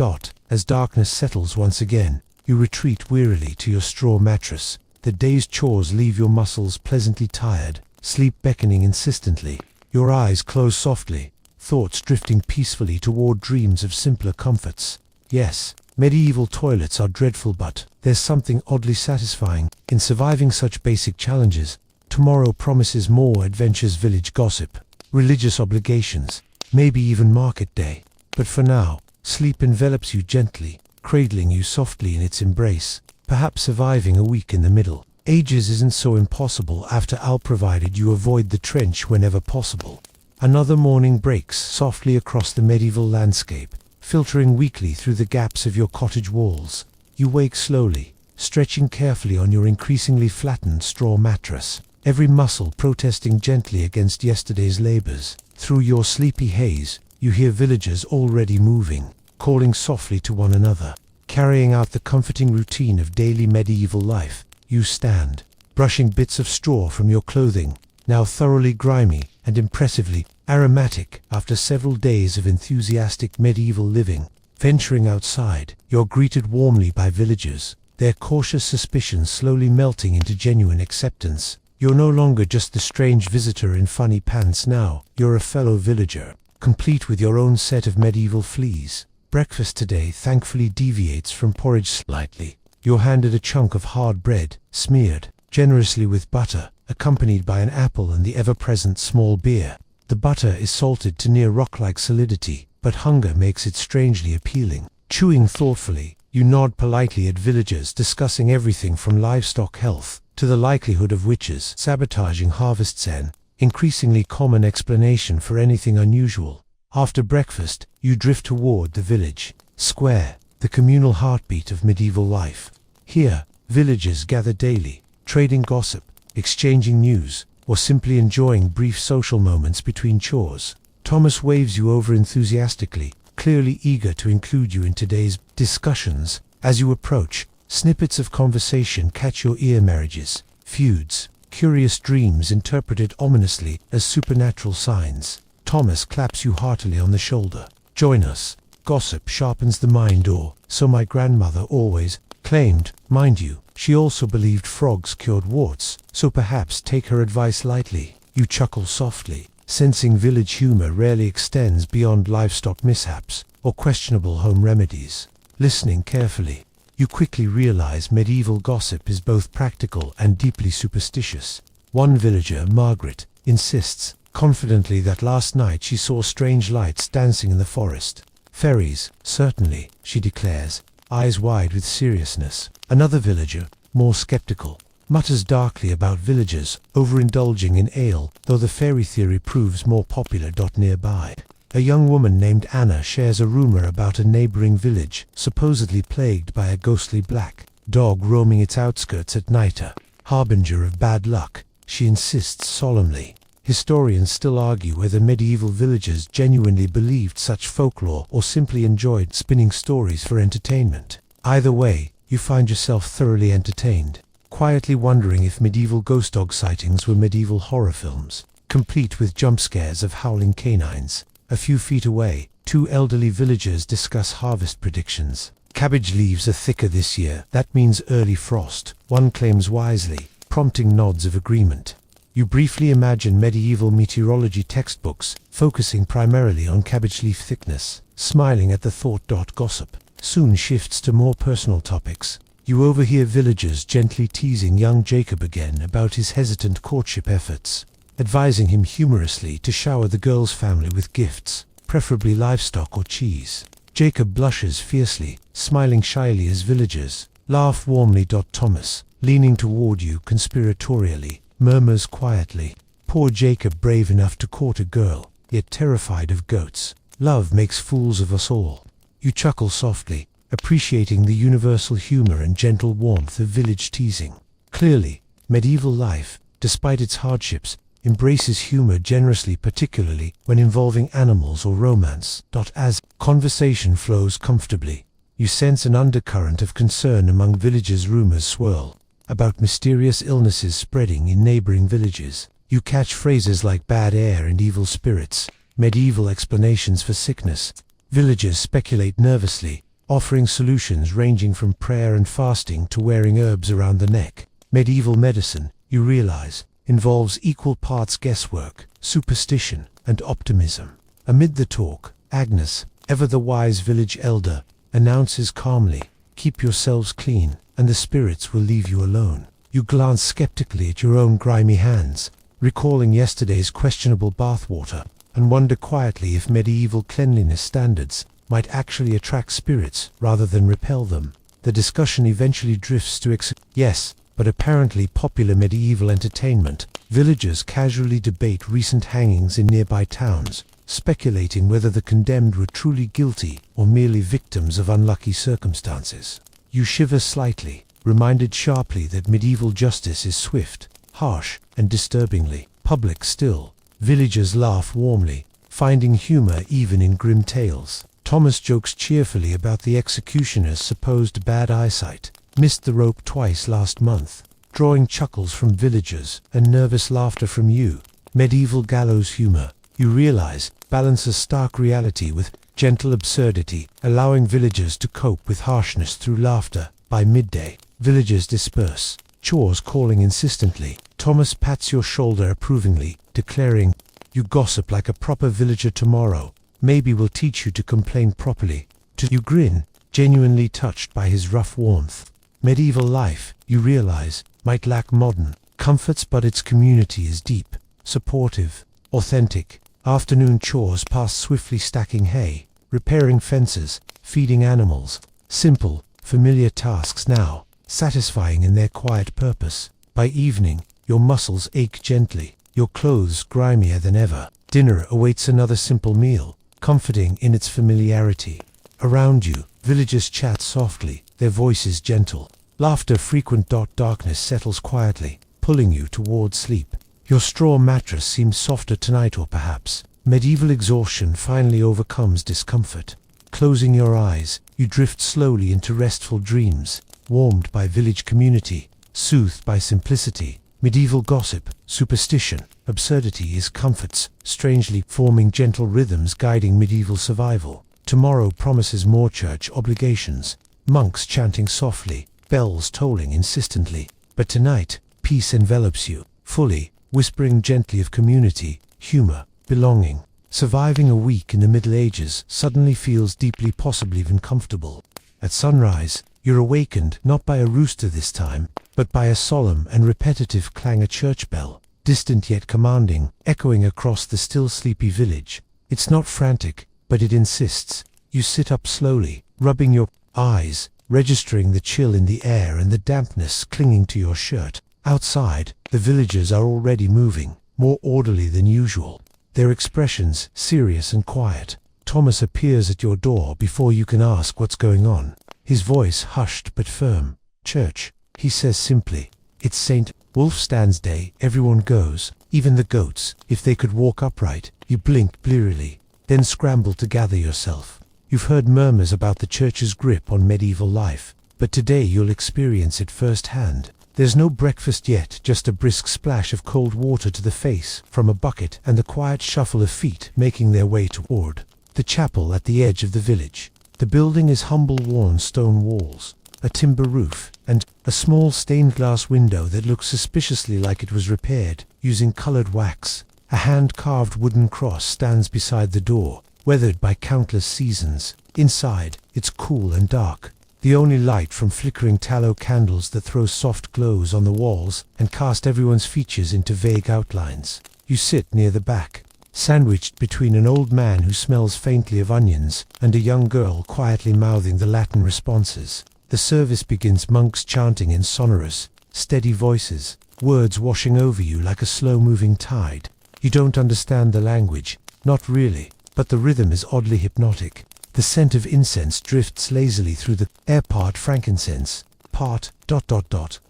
As darkness settles once again, you retreat wearily to your straw mattress. The day's chores leave your muscles pleasantly tired, sleep beckoning insistently. Your eyes close softly, thoughts drifting peacefully toward dreams of simpler comforts. Yes, medieval toilets are dreadful, but there's something oddly satisfying in surviving such basic challenges. Tomorrow promises more adventures: village gossip, religious obligations, maybe even market day. But for now, sleep envelops you gently, cradling you softly in its embrace. Perhaps surviving a week in the Middle Ages isn't so impossible after all, provided you avoid the trench whenever possible. Another morning breaks softly across the medieval landscape, filtering weakly through the gaps of your cottage walls. You wake slowly, stretching carefully on your increasingly flattened straw mattress, every muscle protesting gently against yesterday's labors. Through your sleepy haze, you hear villagers already moving, calling softly to one another, carrying out the comforting routine of daily medieval life. You stand, brushing bits of straw from your clothing, now thoroughly grimy and impressively aromatic after several days of enthusiastic medieval living. Venturing outside, you're greeted warmly by villagers, their cautious suspicions slowly melting into genuine acceptance. You're no longer just the strange visitor in funny pants now, you're a fellow villager, complete with your own set of medieval fleas. Breakfast today thankfully deviates from porridge slightly. You're handed a chunk of hard bread, smeared generously with butter, accompanied by an apple and the ever-present small beer. The butter is salted to near rock-like solidity, but hunger makes it strangely appealing. Chewing thoughtfully, you nod politely at villagers discussing everything from livestock health to the likelihood of witches sabotaging harvests, an increasingly common explanation for anything unusual. After breakfast, you drift toward the village square, the communal heartbeat of medieval life. Here, villagers gather daily, trading gossip, exchanging news, or simply enjoying brief social moments between chores. Thomas waves you over enthusiastically, clearly eager to include you in today's discussions. As you approach, snippets of conversation catch your ear: marriages, feuds, curious dreams interpreted ominously as supernatural signs. Thomas claps you heartily on the shoulder. "Join us. Gossip sharpens the mind," or so my grandmother always claimed. Mind you, she also believed frogs cured warts, so perhaps take her advice lightly. You chuckle softly, sensing village humor rarely extends beyond livestock mishaps or questionable home remedies. Listening carefully, you quickly realize medieval gossip is both practical and deeply superstitious. One villager, Margaret, insists confidently that last night she saw strange lights dancing in the forest. "Fairies, certainly," she declares, eyes wide with seriousness. Another villager, more skeptical, mutters darkly about villagers overindulging in ale, though the fairy theory proves more popular. Nearby, a young woman named Anna shares a rumor about a neighboring village supposedly plagued by a ghostly black dog roaming its outskirts at night, a harbinger of bad luck, she insists solemnly. Historians still argue whether medieval villagers genuinely believed such folklore or simply enjoyed spinning stories for entertainment. Either way, you find yourself thoroughly entertained, quietly wondering if medieval ghost dog sightings were medieval horror films, complete with jump scares of howling canines. A few feet away, two elderly villagers discuss harvest predictions, Cabbage leaves are thicker this year. That means early frost, one claims wisely, prompting nods of agreement. You briefly imagine medieval meteorology textbooks, focusing primarily on cabbage leaf thickness, smiling at the thought. Gossip soon shifts to more personal topics. You overhear villagers gently teasing young Jacob again about his hesitant courtship efforts, advising him humorously to shower the girl's family with gifts, preferably livestock or cheese. Jacob blushes fiercely, smiling shyly as villagers laugh warmly. Thomas, leaning toward you conspiratorially, murmurs quietly, "Poor Jacob, brave enough to court a girl, yet terrified of goats. Love makes fools of us all." You chuckle softly, appreciating the universal humor and gentle warmth of village teasing. Clearly, medieval life, despite its hardships, embraces humor generously, particularly when involving animals or romance. As conversation flows comfortably, you sense an undercurrent of concern among villagers. Rumors swirl about mysterious illnesses spreading in neighboring villages. You catch phrases like bad air and evil spirits, medieval explanations for sickness. Villagers speculate nervously, offering solutions ranging from prayer and fasting to wearing herbs around the neck. Medieval medicine, you realize, involves equal parts guesswork, superstition, and optimism. Amid the talk, Agnes, ever the wise village elder, announces calmly, "Keep yourselves clean, and the spirits will leave you alone." You glance skeptically at your own grimy hands, recalling yesterday's questionable bathwater, and wonder quietly if medieval cleanliness standards might actually attract spirits rather than repel them. The discussion eventually drifts to yes, but apparently popular medieval entertainment. Villagers casually debate recent hangings in nearby towns, speculating whether the condemned were truly guilty or merely victims of unlucky circumstances. You shiver slightly, reminded sharply that medieval justice is swift, harsh, and disturbingly public still. Villagers laugh warmly, finding humor even in grim tales. Thomas jokes cheerfully about the executioner's supposed bad eyesight, missed the rope twice last month, drawing chuckles from villagers and nervous laughter from you. Medieval gallows humor, you realize, balances stark reality with gentle absurdity, allowing villagers to cope with harshness through laughter. By midday, villagers disperse, chores calling insistently. Thomas pats your shoulder approvingly, declaring, "You gossip like a proper villager tomorrow. Maybe we'll teach you to complain properly." You grin, genuinely touched by his rough warmth. Medieval life, you realize, might lack modern comforts, but its community is deep, supportive, authentic. Afternoon chores pass swiftly, stacking hay, repairing fences, feeding animals. Simple, familiar tasks now, satisfying in their quiet purpose. By evening, your muscles ache gently, your clothes grimier than ever. Dinner awaits, another simple meal, comforting in its familiarity. Around you, villagers chat softly, their voices gentle. Laughter frequent. Darkness settles quietly, pulling you toward sleep. Your straw mattress seems softer tonight, or perhaps medieval exhaustion finally overcomes discomfort. Closing your eyes, you drift slowly into restful dreams, warmed by village community, soothed by simplicity. Medieval gossip, superstition, absurdity is comforts, strangely forming gentle rhythms guiding medieval survival. Tomorrow promises more church obligations, monks chanting softly, bells tolling insistently. But tonight, peace envelops you, fully, whispering gently of community, humor, belonging. Surviving a week in the Middle Ages suddenly feels deeply, possibly even comfortable. At sunrise, you're awakened not by a rooster this time, but by a solemn and repetitive clang, a church bell, distant yet commanding, echoing across the still sleepy village. It's not frantic, but it insists. You sit up slowly, rubbing your eyes, registering the chill in the air and the dampness clinging to your shirt. Outside, the villagers are already moving, more orderly than usual, their expressions serious and quiet. Thomas appears at your door before you can ask what's going on, his voice hushed but firm. "Church," he says simply. "It's St. Wulfstan's Day, everyone goes, even the goats, if they could walk upright." You blink blearily, then scramble to gather yourself. You've heard murmurs about the church's grip on medieval life, but today you'll experience it firsthand. There's no breakfast yet, just a brisk splash of cold water to the face from a bucket and the quiet shuffle of feet making their way toward the chapel at the edge of the village. The building is humble worn stone walls, a timber roof, and a small stained glass window that looks suspiciously like it was repaired using colored wax. A hand-carved wooden cross stands beside the door, weathered by countless seasons. Inside, it's cool and dark. The only light from flickering tallow candles that throw soft glows on the walls and cast everyone's features into vague outlines. You sit near the back, sandwiched between an old man who smells faintly of onions and a young girl quietly mouthing the Latin responses. The service begins, monks chanting in sonorous, steady voices, words washing over you like a slow-moving tide. You don't understand the language, not really, but the rhythm is oddly hypnotic. The scent of incense drifts lazily through the air, part frankincense, part ...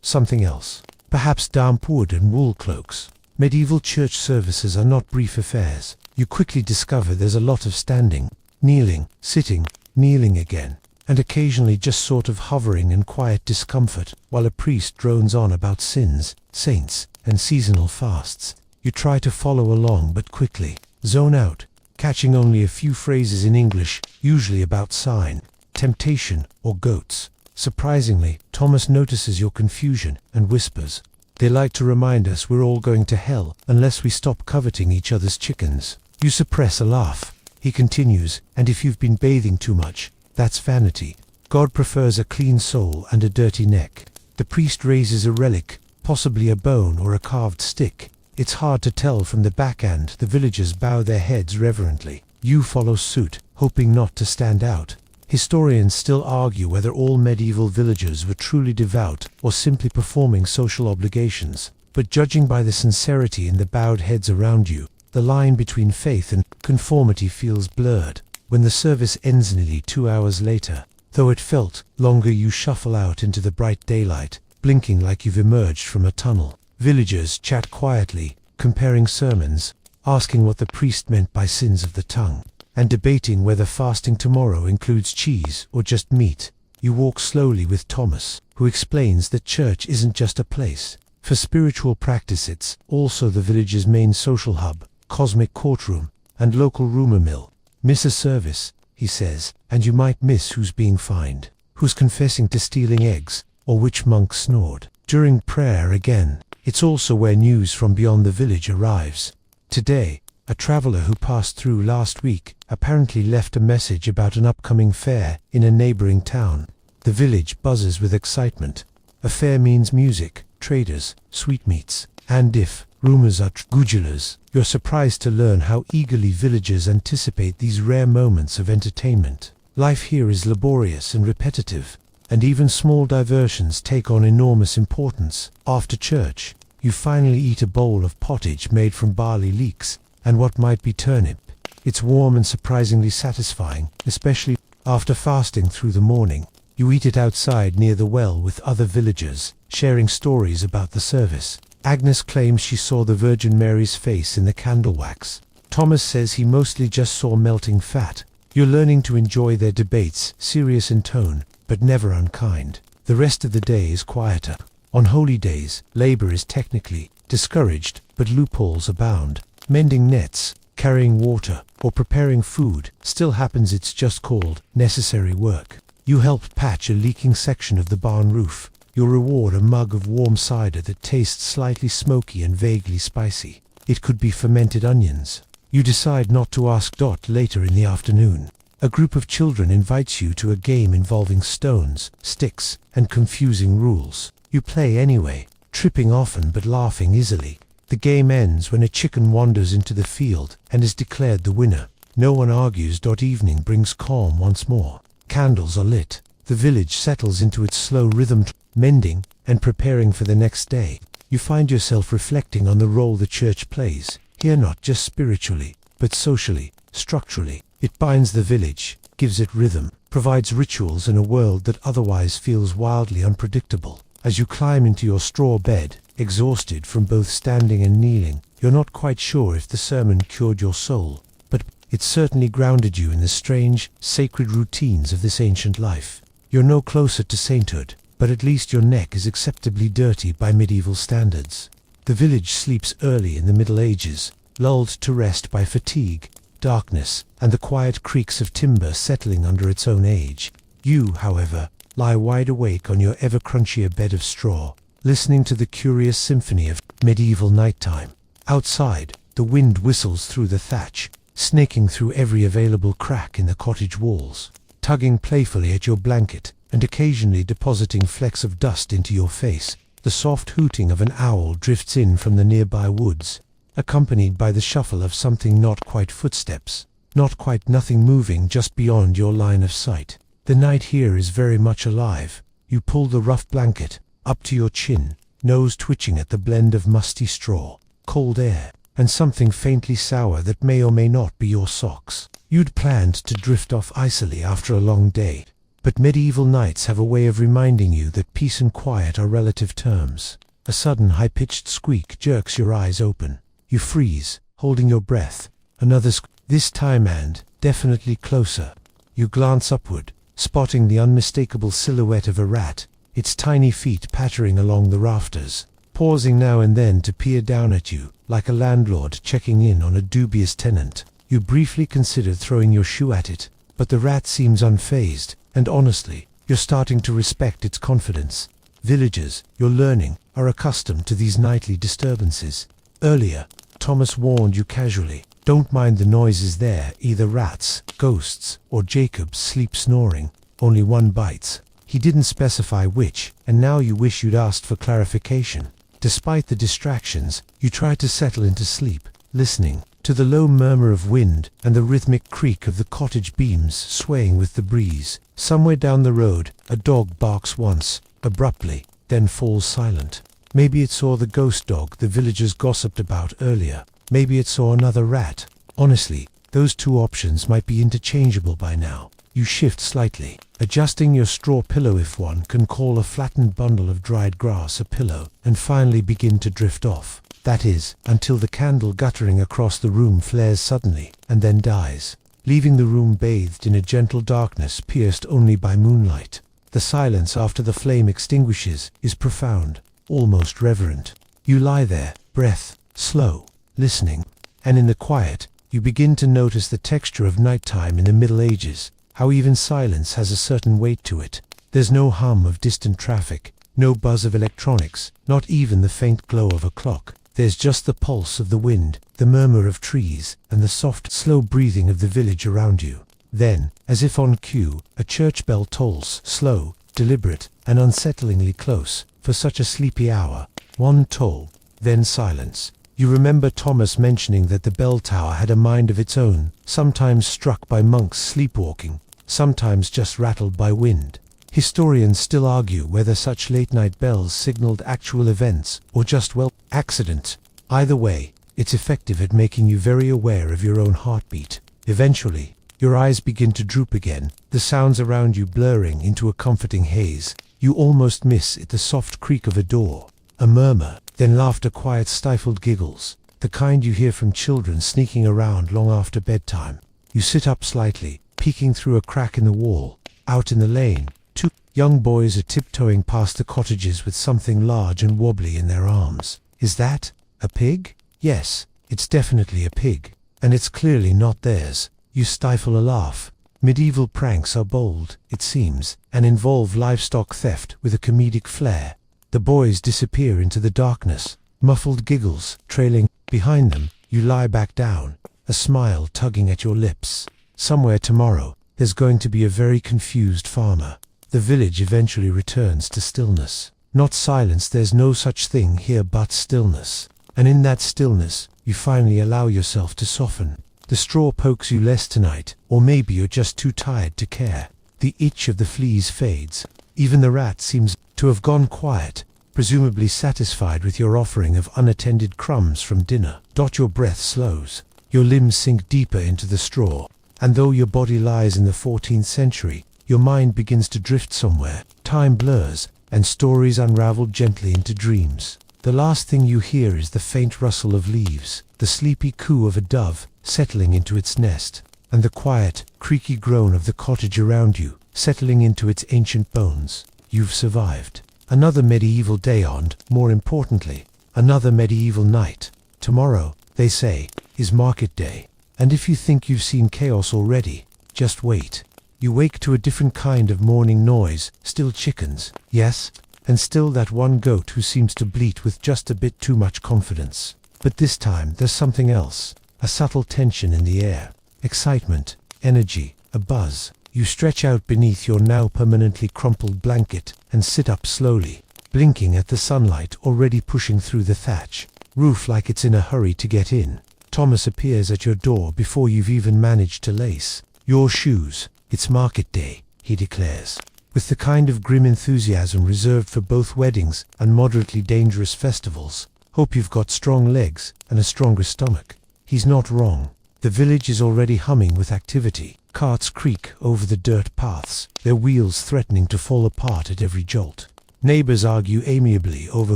something else. Perhaps damp wood and wool cloaks. Medieval church services are not brief affairs. You quickly discover there's a lot of standing, kneeling, sitting, kneeling again, and occasionally just sort of hovering in quiet discomfort while a priest drones on about sins, saints, and seasonal fasts. You try to follow along but quickly zone out, catching only a few phrases in English, usually about sign, temptation, or goats. Surprisingly, Thomas notices your confusion and whispers, "They like to remind us we're all going to hell unless we stop coveting each other's chickens." You suppress a laugh. He continues, "And if you've been bathing too much, that's vanity. God prefers a clean soul and a dirty neck." The priest raises a relic, possibly a bone or a carved stick. It's hard to tell from the backhand. The villagers bow their heads reverently. You follow suit, hoping not to stand out. Historians still argue whether all medieval villagers were truly devout or simply performing social obligations, but judging by the sincerity in the bowed heads around you, the line between faith and conformity feels blurred. When the service ends nearly 2 hours later, though it felt longer, you shuffle out into the bright daylight, blinking like you've emerged from a tunnel. Villagers chat quietly, comparing sermons, asking what the priest meant by sins of the tongue, and debating whether fasting tomorrow includes cheese or just meat. You walk slowly with Thomas, who explains that church isn't just a place for spiritual practice, it's also the village's main social hub, cosmic courtroom, and local rumor mill. Miss a service, he says, and you might miss who's being fined, who's confessing to stealing eggs, or which monk snored during prayer again. It's also where news from beyond the village arrives. Today, a traveler who passed through last week apparently left a message about an upcoming fair in a neighboring town. The village buzzes with excitement. A fair means music, traders, sweetmeats, and if rumors are gujulars, you're surprised to learn how eagerly villagers anticipate these rare moments of entertainment. Life here is laborious and repetitive, and even small diversions take on enormous importance. After church, you finally eat a bowl of pottage made from barley leeks and what might be turnip. It's warm and surprisingly satisfying, especially after fasting through the morning. You eat it outside near the well with other villagers, sharing stories about the service. Agnes claims she saw the Virgin Mary's face in the candle wax. Thomas says he mostly just saw melting fat. You're learning to enjoy their debates, serious in tone, but never unkind. The rest of the day is quieter. On holy days, labor is technically discouraged, but loopholes abound. Mending nets, carrying water, or preparing food still happens. It's just called necessary work. You help patch a leaking section of the barn roof. Your reward, a mug of warm cider that tastes slightly smoky and vaguely spicy. It could be fermented onions. You decide not to ask. Later in the afternoon, a group of children invites you to a game involving stones, sticks, and confusing rules. You play anyway, tripping often but laughing easily. The game ends when a chicken wanders into the field and is declared the winner. No one argues. Evening brings calm once more. Candles are lit. The village settles into its slow rhythm, mending and preparing for the next day. You find yourself reflecting on the role the church plays, here not just spiritually, but socially, structurally. It binds the village, gives it rhythm, provides rituals in a world that otherwise feels wildly unpredictable. As you climb into your straw bed, exhausted from both standing and kneeling, you're not quite sure if the sermon cured your soul, but it certainly grounded you in the strange, sacred routines of this ancient life. You're no closer to sainthood, but at least your neck is acceptably dirty by medieval standards. The village sleeps early in the Middle Ages, lulled to rest by fatigue. darkness, and the quiet creaks of timber settling under its own age. You, however, lie wide awake on your ever-crunchier bed of straw, listening to the curious symphony of medieval nighttime. Outside, the wind whistles through the thatch, snaking through every available crack in the cottage walls, tugging playfully at your blanket, and occasionally depositing flecks of dust into your face. The soft hooting of an owl drifts in from the nearby woods, accompanied by the shuffle of something not quite footsteps, not quite nothing moving just beyond your line of sight. The night here is very much alive. You pull the rough blanket up to your chin, nose twitching at the blend of musty straw, cold air, and something faintly sour that may or may not be your socks. You'd planned to drift off icily after a long day, but medieval nights have a way of reminding you that peace and quiet are relative terms. A sudden high-pitched squeak jerks your eyes open. You freeze, holding your breath. Another this time and, definitely closer. You glance upward, spotting the unmistakable silhouette of a rat, its tiny feet pattering along the rafters, pausing now and then to peer down at you, like a landlord checking in on a dubious tenant. You briefly consider throwing your shoe at it, but the rat seems unfazed, and honestly, you're starting to respect its confidence. Villagers, you're learning, are accustomed to these nightly disturbances. Earlier, Thomas warned you casually, don't mind the noises there, either rats, ghosts, or Jacob's sleep snoring. Only one bites. He didn't specify which, and now you wish you'd asked for clarification. Despite the distractions, you try to settle into sleep, listening to the low murmur of wind and the rhythmic creak of the cottage beams swaying with the breeze. Somewhere down the road, a dog barks once, abruptly, then falls silent. Maybe it saw the ghost dog the villagers gossiped about earlier. Maybe it saw another rat. Honestly, those two options might be interchangeable by now. You shift slightly, adjusting your straw pillow if one can call a flattened bundle of dried grass a pillow, and finally begin to drift off. That is, until the candle guttering across the room flares suddenly, and then dies, leaving the room bathed in a gentle darkness pierced only by moonlight. The silence after the flame extinguishes is profound, almost reverent. You lie there, breath slow, listening, and in the quiet, you begin to notice the texture of nighttime in the Middle Ages, how even silence has a certain weight to it. There's no hum of distant traffic, no buzz of electronics, not even the faint glow of a clock. There's just the pulse of the wind, the murmur of trees, and the soft, slow breathing of the village around you. Then, as if on cue, a church bell tolls, slow, deliberate, and unsettlingly close, for such a sleepy hour. One toll, then silence. You remember Thomas mentioning that the bell tower had a mind of its own, sometimes struck by monks sleepwalking, sometimes just rattled by wind. Historians still argue whether such late-night bells signaled actual events or just, well, accident. Either way, it's effective at making you very aware of your own heartbeat. Eventually, your eyes begin to droop again, the sounds around you blurring into a comforting haze. You almost miss the soft creak of a door, a murmur, then laughter, quiet stifled giggles, the kind you hear from children sneaking around long after bedtime. You sit up slightly, peeking through a crack in the wall. Out in the lane, two young boys are tiptoeing past the cottages with something large and wobbly in their arms. Is that a pig? Yes, it's definitely a pig, and it's clearly not theirs. You stifle a laugh. Medieval pranks are bold, it seems, and involve livestock theft with a comedic flair. The boys disappear into the darkness, muffled giggles trailing. Behind them, you lie back down, a smile tugging at your lips. Somewhere tomorrow, there's going to be a very confused farmer. The village eventually returns to stillness. Not silence, there's no such thing here but stillness. And in that stillness, you finally allow yourself to soften. The straw pokes you less tonight, or maybe you're just too tired to care. The itch of the fleas fades. Even the rat seems to have gone quiet, presumably satisfied with your offering of unattended crumbs from dinner. Your breath slows. Your limbs sink deeper into the straw, and though your body lies in the 14th century, your mind begins to drift somewhere. Time blurs, and stories unravel gently into dreams. The last thing you hear is the faint rustle of leaves, the sleepy coo of a dove settling into its nest, and the quiet, creaky groan of the cottage around you, settling into its ancient bones. You've survived. Another medieval day and, more importantly, another medieval night. Tomorrow, they say, is market day. And if you think you've seen chaos already, just wait. You wake to a different kind of morning noise, still chickens, yes, and still that one goat who seems to bleat with just a bit too much confidence. But this time there's something else, a subtle tension in the air, excitement, energy, a buzz. You stretch out beneath your now permanently crumpled blanket and sit up slowly, blinking at the sunlight already pushing through the thatch roof like it's in a hurry to get in. Thomas appears at your door before you've even managed to lace your shoes. It's market day, he declares, with the kind of grim enthusiasm reserved for both weddings and moderately dangerous festivals. Hope you've got strong legs and a stronger stomach. He's not wrong. The village is already humming with activity. Carts creak over the dirt paths, their wheels threatening to fall apart at every jolt. Neighbors argue amiably over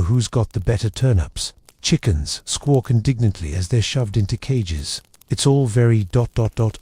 who's got the better turnips. Chickens squawk indignantly as they're shoved into cages. It's all very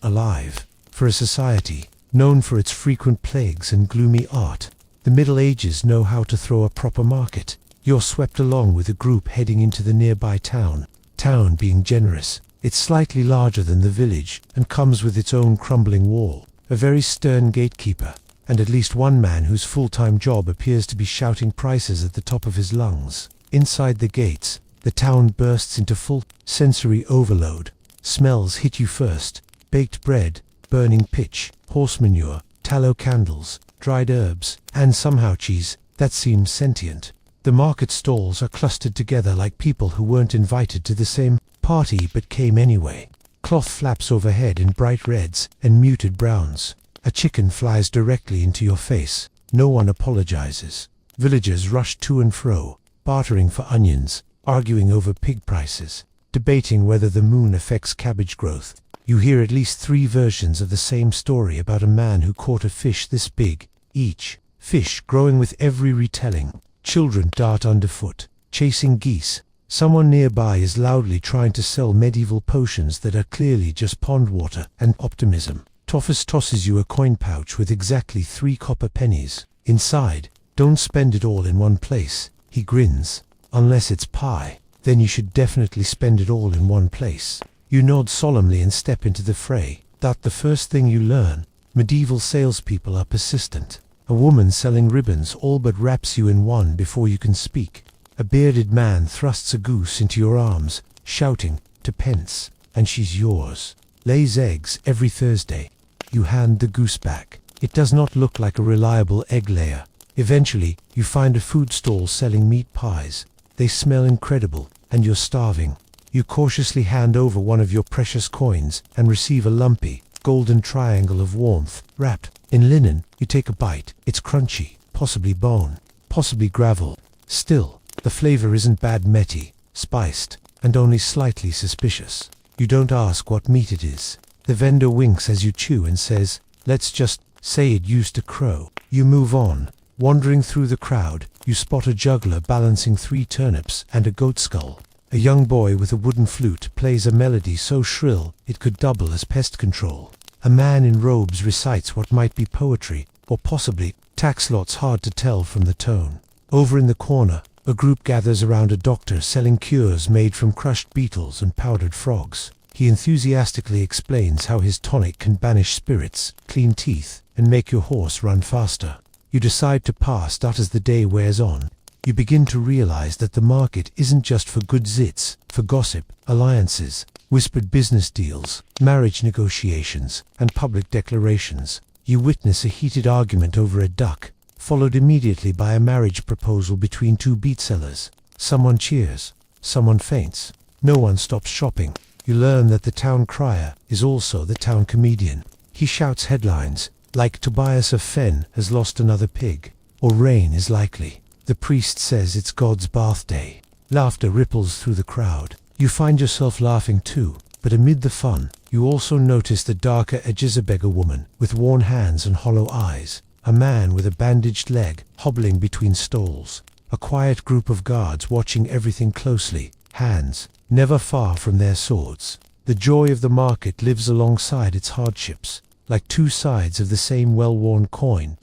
alive. For a society known for its frequent plagues and gloomy art, the Middle Ages know how to throw a proper market. You're swept along with a group heading into the nearby town. Town being generous, it's slightly larger than the village and comes with its own crumbling wall, a very stern gatekeeper, and at least one man whose full-time job appears to be shouting prices at the top of his lungs. Inside the gates, the town bursts into full sensory overload. Smells hit you first: baked bread, burning pitch, horse manure, tallow candles, dried herbs, and somehow cheese that seems sentient. The market stalls are clustered together like people who weren't invited to the same party but came anyway. Cloth flaps overhead in bright reds and muted browns. A chicken flies directly into your face. No one apologizes. Villagers rush to and fro, bartering for onions, arguing over pig prices, debating whether the moon affects cabbage growth. You hear at least 3 versions of the same story about a man who caught a fish this big, each fish growing with every retelling. Children dart underfoot, chasing geese. Someone nearby is loudly trying to sell medieval potions that are clearly just pond water and optimism. Toffus tosses you a coin pouch with exactly 3 copper pennies. Inside, don't spend it all in one place, he grins. Unless it's pie, then you should definitely spend it all in one place. You nod solemnly and step into the fray. That's the first thing you learn. Medieval salespeople are persistent. A woman selling ribbons all but wraps you in one before you can speak. A bearded man thrusts a goose into your arms, shouting, "to pence," and she's yours. Lays eggs every Thursday. You hand the goose back. It does not look like a reliable egg layer. Eventually, you find a food stall selling meat pies. They smell incredible, and you're starving. You cautiously hand over one of your precious coins and receive a lumpy, golden triangle of warmth, wrapped in linen. You take a bite. It's crunchy, possibly bone, possibly gravel. Still, the flavor isn't bad metty, spiced, and only slightly suspicious. You don't ask what meat it is. The vendor winks as you chew and says, "Let's just say it used to crow." You move on. Wandering through the crowd, you spot a juggler balancing 3 turnips and a goat skull. A young boy with a wooden flute plays a melody so shrill it could double as pest control. A man in robes recites what might be poetry, or possibly tax lots, hard to tell from the tone. Over in the corner, a group gathers around a doctor selling cures made from crushed beetles and powdered frogs. He enthusiastically explains how his tonic can banish spirits, clean teeth, and make your horse run faster. You decide to pass that as the day wears on. You begin to realize that the market isn't just for good zits, for gossip, alliances, whispered business deals, marriage negotiations, and public declarations. You witness a heated argument over a duck, followed immediately by a marriage proposal between 2 beet sellers. Someone cheers, someone faints. No one stops shopping. You learn that the town crier is also the town comedian. He shouts headlines, like "Tobias of Fen has lost another pig," or "Rain is likely." The priest says it's God's birthday. Laughter ripples through the crowd. You find yourself laughing too, but amid the fun, you also notice the darker edges: a beggar woman with worn hands and hollow eyes, a man with a bandaged leg hobbling between stalls, a quiet group of guards watching everything closely, hands never far from their swords. The joy of the market lives alongside its hardships, like 2 sides of the same well-worn coin.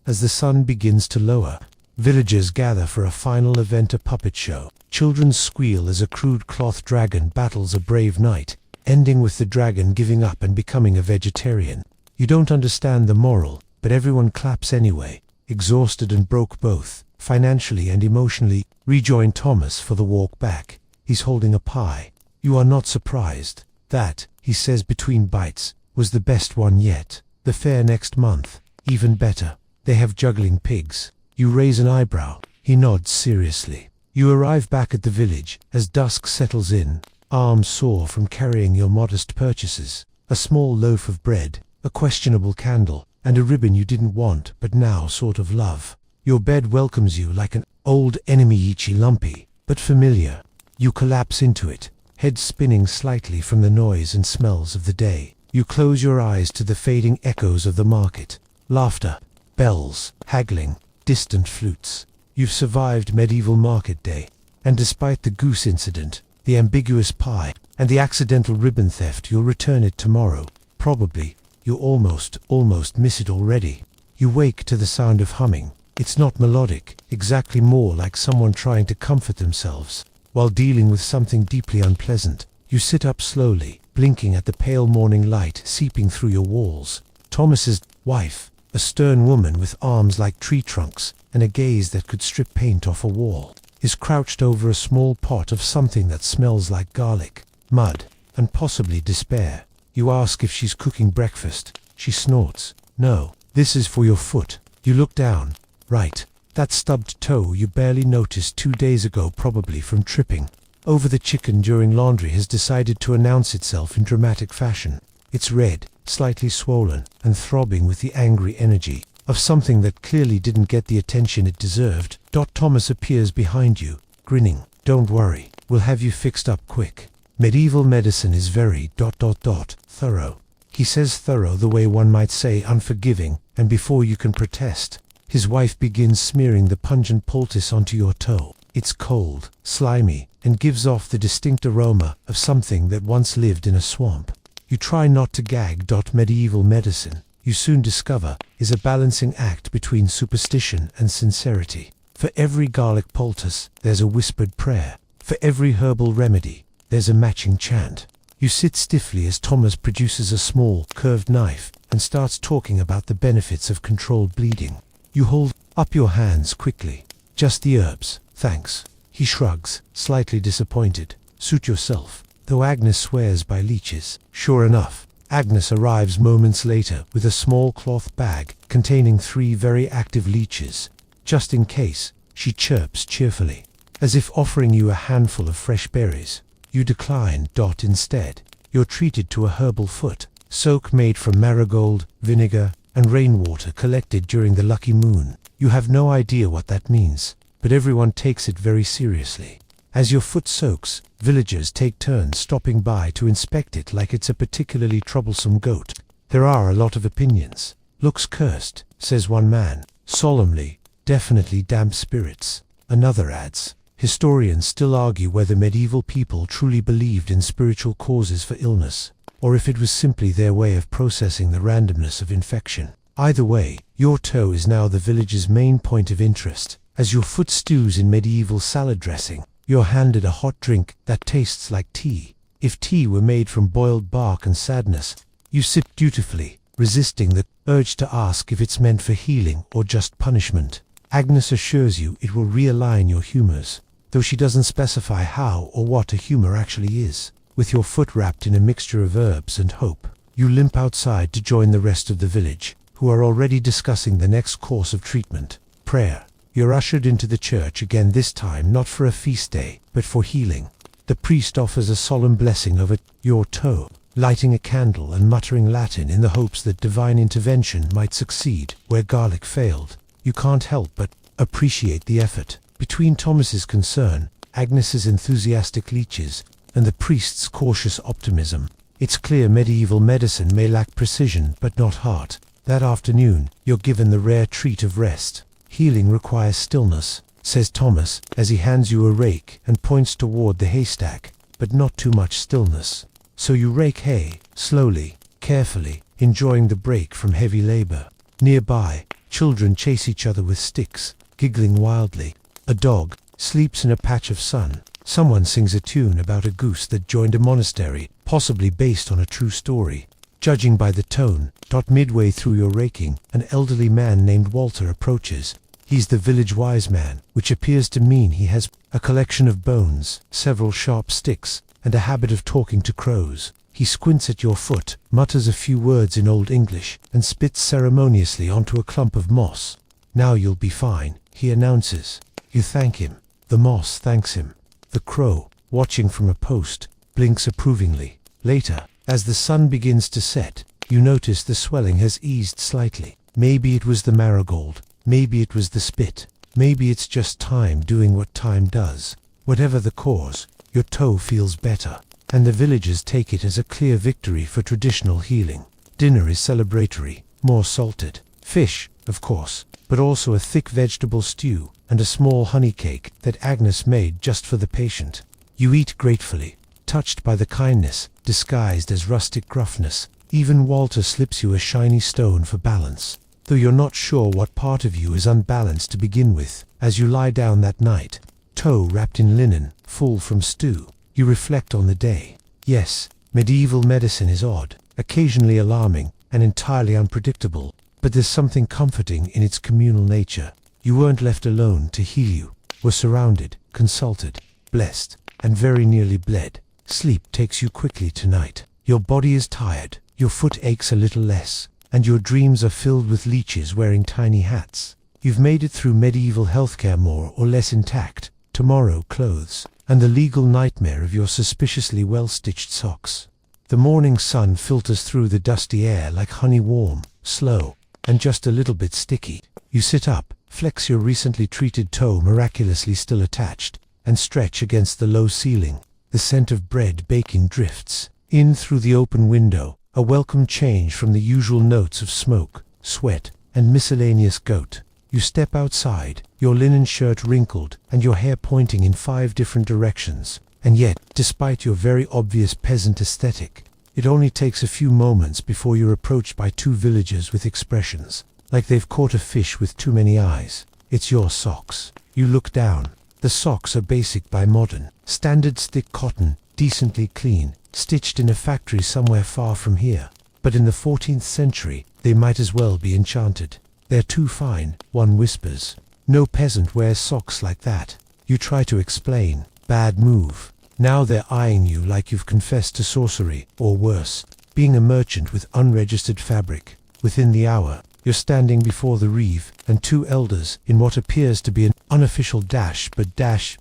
As the sun begins to lower, villagers gather for a final event, a puppet show. Children squeal as a crude cloth dragon battles a brave knight. ending with the dragon giving up and becoming a vegetarian. You don't understand the moral, but everyone claps anyway. Exhausted and broke both, financially and emotionally, rejoin Thomas for the walk back. He's holding a pie. You are not surprised. That, he says between bites, was the best one yet. The fair next month, even better. They have juggling pigs. You raise an eyebrow. He nods seriously. You arrive back at the village as dusk settles in, arms sore from carrying your modest purchases. A small loaf of bread, a questionable candle, and a ribbon you didn't want but now sort of love. Your bed welcomes you like an old enemy, itchy, lumpy, but familiar. You collapse into it, head spinning slightly from the noise and smells of the day. You close your eyes to the fading echoes of the market. Laughter, bells, haggling, distant flutes. You've survived medieval market day, and despite the goose incident, the ambiguous pie, and the accidental ribbon theft, you'll return it tomorrow. Probably. You almost miss it already. You wake to the sound of humming. It's not melodic, exactly more like someone trying to comfort themselves while dealing with something deeply unpleasant. You sit up slowly, blinking at the pale morning light seeping through your walls. Thomas's wife, a stern woman with arms like tree trunks and a gaze that could strip paint off a wall, is crouched over a small pot of something that smells like garlic, mud, and possibly despair. You ask if she's cooking breakfast. She snorts. No, this is for your foot. You look down. Right. That stubbed toe you barely noticed 2 days ago, probably from tripping over the chicken during laundry, has decided to announce itself in dramatic fashion. It's red, slightly swollen, and throbbing with the angry energy of something that clearly didn't get the attention it deserved. Thomas appears behind you, grinning. Don't worry, we'll have you fixed up quick. Medieval medicine is very ... thorough. He says thorough the way one might say unforgiving, and before you can protest, his wife begins smearing the pungent poultice onto your toe. It's cold, slimy, and gives off the distinct aroma of something that once lived in a swamp. You try not to gag. Medieval medicine, you soon discover, is a balancing act between superstition and sincerity. For every garlic poultice, there's a whispered prayer. For every herbal remedy, there's a matching chant. You sit stiffly as Thomas produces a small, curved knife and starts talking about the benefits of controlled bleeding. You hold up your hands quickly. Just the herbs, thanks. He shrugs, slightly disappointed. Suit yourself. Though Agnes swears by leeches. Sure enough, Agnes arrives moments later with a small cloth bag containing 3 very active leeches. Just in case, she chirps cheerfully, as if offering you a handful of fresh berries. You decline. Instead, you're treated to a herbal foot soak made from marigold, vinegar, and rainwater collected during the lucky moon. You have no idea what that means, but everyone takes it very seriously. As your foot soaks, villagers take turns stopping by to inspect it like it's a particularly troublesome goat. There are a lot of opinions. Looks cursed, says one man, solemnly. Definitely damp spirits, another adds. Historians still argue whether medieval people truly believed in spiritual causes for illness, or if it was simply their way of processing the randomness of infection. Either way, your toe is now the village's main point of interest. As your foot stews in medieval salad dressing, you're handed a hot drink that tastes like tea. If tea were made from boiled bark and sadness, you sip dutifully, resisting the urge to ask if it's meant for healing or just punishment. Agnes assures you it will realign your humors, though she doesn't specify how or what a humor actually is. With your foot wrapped in a mixture of herbs and hope, you limp outside to join the rest of the village, who are already discussing the next course of treatment. Prayer. You're ushered into the church again, this time not for a feast day, but for healing. The priest offers a solemn blessing over your toe, lighting a candle and muttering Latin in the hopes that divine intervention might succeed where garlic failed. You can't help but appreciate the effort. Between Thomas's concern, Agnes's enthusiastic leeches, and the priest's cautious optimism, it's clear medieval medicine may lack precision but not heart. That afternoon, you're given the rare treat of rest. Healing requires stillness, says Thomas, as he hands you a rake and points toward the haystack, but not too much stillness. So you rake hay, slowly, carefully, enjoying the break from heavy labor. Nearby, children chase each other with sticks, giggling wildly. A dog sleeps in a patch of sun, Someone sings a tune about a goose that joined a monastery, possibly based on a true story. Judging by the tone, midway through your raking, an elderly man named Walter approaches. He's the village wise man, which appears to mean he has a collection of bones, several sharp sticks, and a habit of talking to crows. He squints at your foot, mutters a few words in Old English, and spits ceremoniously onto a clump of moss. Now you'll be fine, he announces. You thank him. The moss thanks him. The crow, watching from a post, blinks approvingly. Later, as the sun begins to set, you notice the swelling has eased slightly. Maybe it was the marigold, maybe it was the spit, maybe it's just time doing what time does. Whatever the cause, your toe feels better, and the villagers take it as a clear victory for traditional healing. Dinner is celebratory, more salted. Fish, of course, but also a thick vegetable stew, and a small honey cake that Agnes made just for the patient. You eat gratefully, touched by the kindness, disguised as rustic gruffness. Even Walter slips you a shiny stone for balance, though you're not sure what part of you is unbalanced to begin with. As you lie down that night, toe wrapped in linen, full from stew, you reflect on the day. Yes, medieval medicine is odd, occasionally alarming, and entirely unpredictable, but there's something comforting in its communal nature. You weren't left alone to heal you, were surrounded, consulted, blessed, and very nearly bled. Sleep takes you quickly tonight. Your body is tired, your foot aches a little less, and your dreams are filled with leeches wearing tiny hats. You've made it through medieval healthcare more or less intact, tomorrow clothes, and the legal nightmare of your suspiciously well-stitched socks. The morning sun filters through the dusty air like honey, warm, slow, and just a little bit sticky. You sit up, flex your recently treated toe miraculously still attached, and stretch against the low ceiling. The scent of bread baking drifts in through the open window, a welcome change from the usual notes of smoke, sweat, and miscellaneous goat. You step outside, your linen shirt wrinkled, and your hair pointing in 5 different directions. And yet, despite your very obvious peasant aesthetic, it only takes a few moments before you're approached by 2 villagers with expressions like they've caught a fish with too many eyes. It's your socks. You look down. The socks are basic by modern. Standard stick cotton, decently clean, stitched in a factory somewhere far from here. But in the 14th century, they might as well be enchanted. They're too fine, one whispers. No peasant wears socks like that. You try to explain. Bad move. Now they're eyeing you like you've confessed to sorcery, or worse, being a merchant with unregistered fabric. Within the hour, you're standing before the reeve, and 2 elders, in what appears to be an unofficial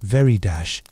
very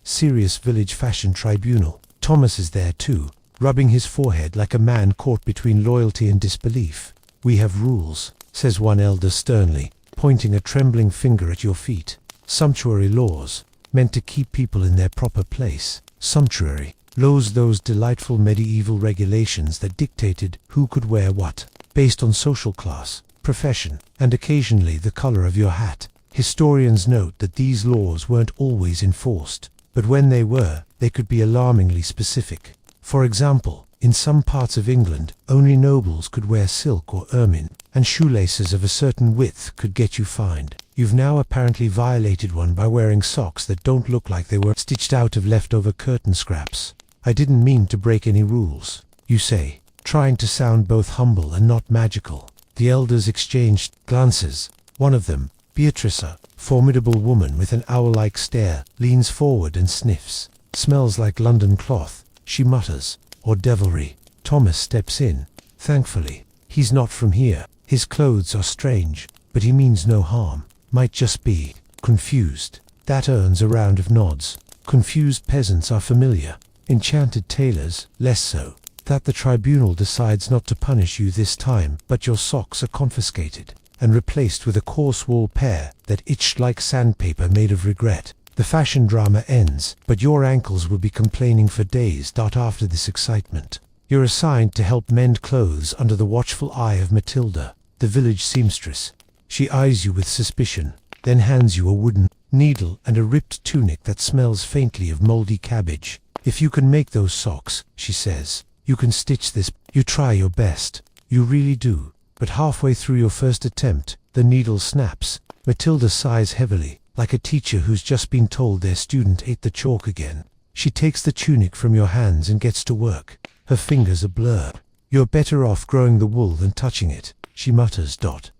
serious village fashion tribunal. Thomas is there too, rubbing his forehead like a man caught between loyalty and disbelief. We have rules, says one elder sternly, pointing a trembling finger at your feet. Sumptuary laws, meant to keep people in their proper place. Sumptuary, laws, those delightful medieval regulations that dictated who could wear what, based on social class, profession, and occasionally the color of your hat. Historians note that these laws weren't always enforced, but when they were, they could be alarmingly specific. For example, in some parts of England, only nobles could wear silk or ermine, and shoelaces of a certain width could get you fined. You've now apparently violated one by wearing socks that don't look like they were stitched out of leftover curtain scraps. I didn't mean to break any rules, you say, trying to sound both humble and not magical. The elders exchanged glances. One of them, Beatrice, a formidable woman with an owl-like stare, leans forward and sniffs. Smells like London cloth, she mutters, or devilry. Thomas steps in. Thankfully, he's not from here. His clothes are strange, but he means no harm. Might just be confused. That earns a round of nods. Confused peasants are familiar. Enchanted tailors, less so. That the tribunal decides not to punish you this time, but your socks are confiscated and replaced with a coarse wool pair that itched like sandpaper made of regret. The fashion drama ends, but your ankles will be complaining for days after this excitement. You're assigned to help mend clothes under the watchful eye of Matilda, the village seamstress. She eyes you with suspicion, then hands you a wooden needle and a ripped tunic that smells faintly of moldy cabbage. If you can make those socks, she says, you can stitch this. You try your best. You really do. But halfway through your first attempt, the needle snaps. Matilda sighs heavily. like a teacher who's just been told their student ate the chalk again. She takes the tunic from your hands and gets to work. Her fingers a blur. "You're better off growing the wool than touching it," she mutters.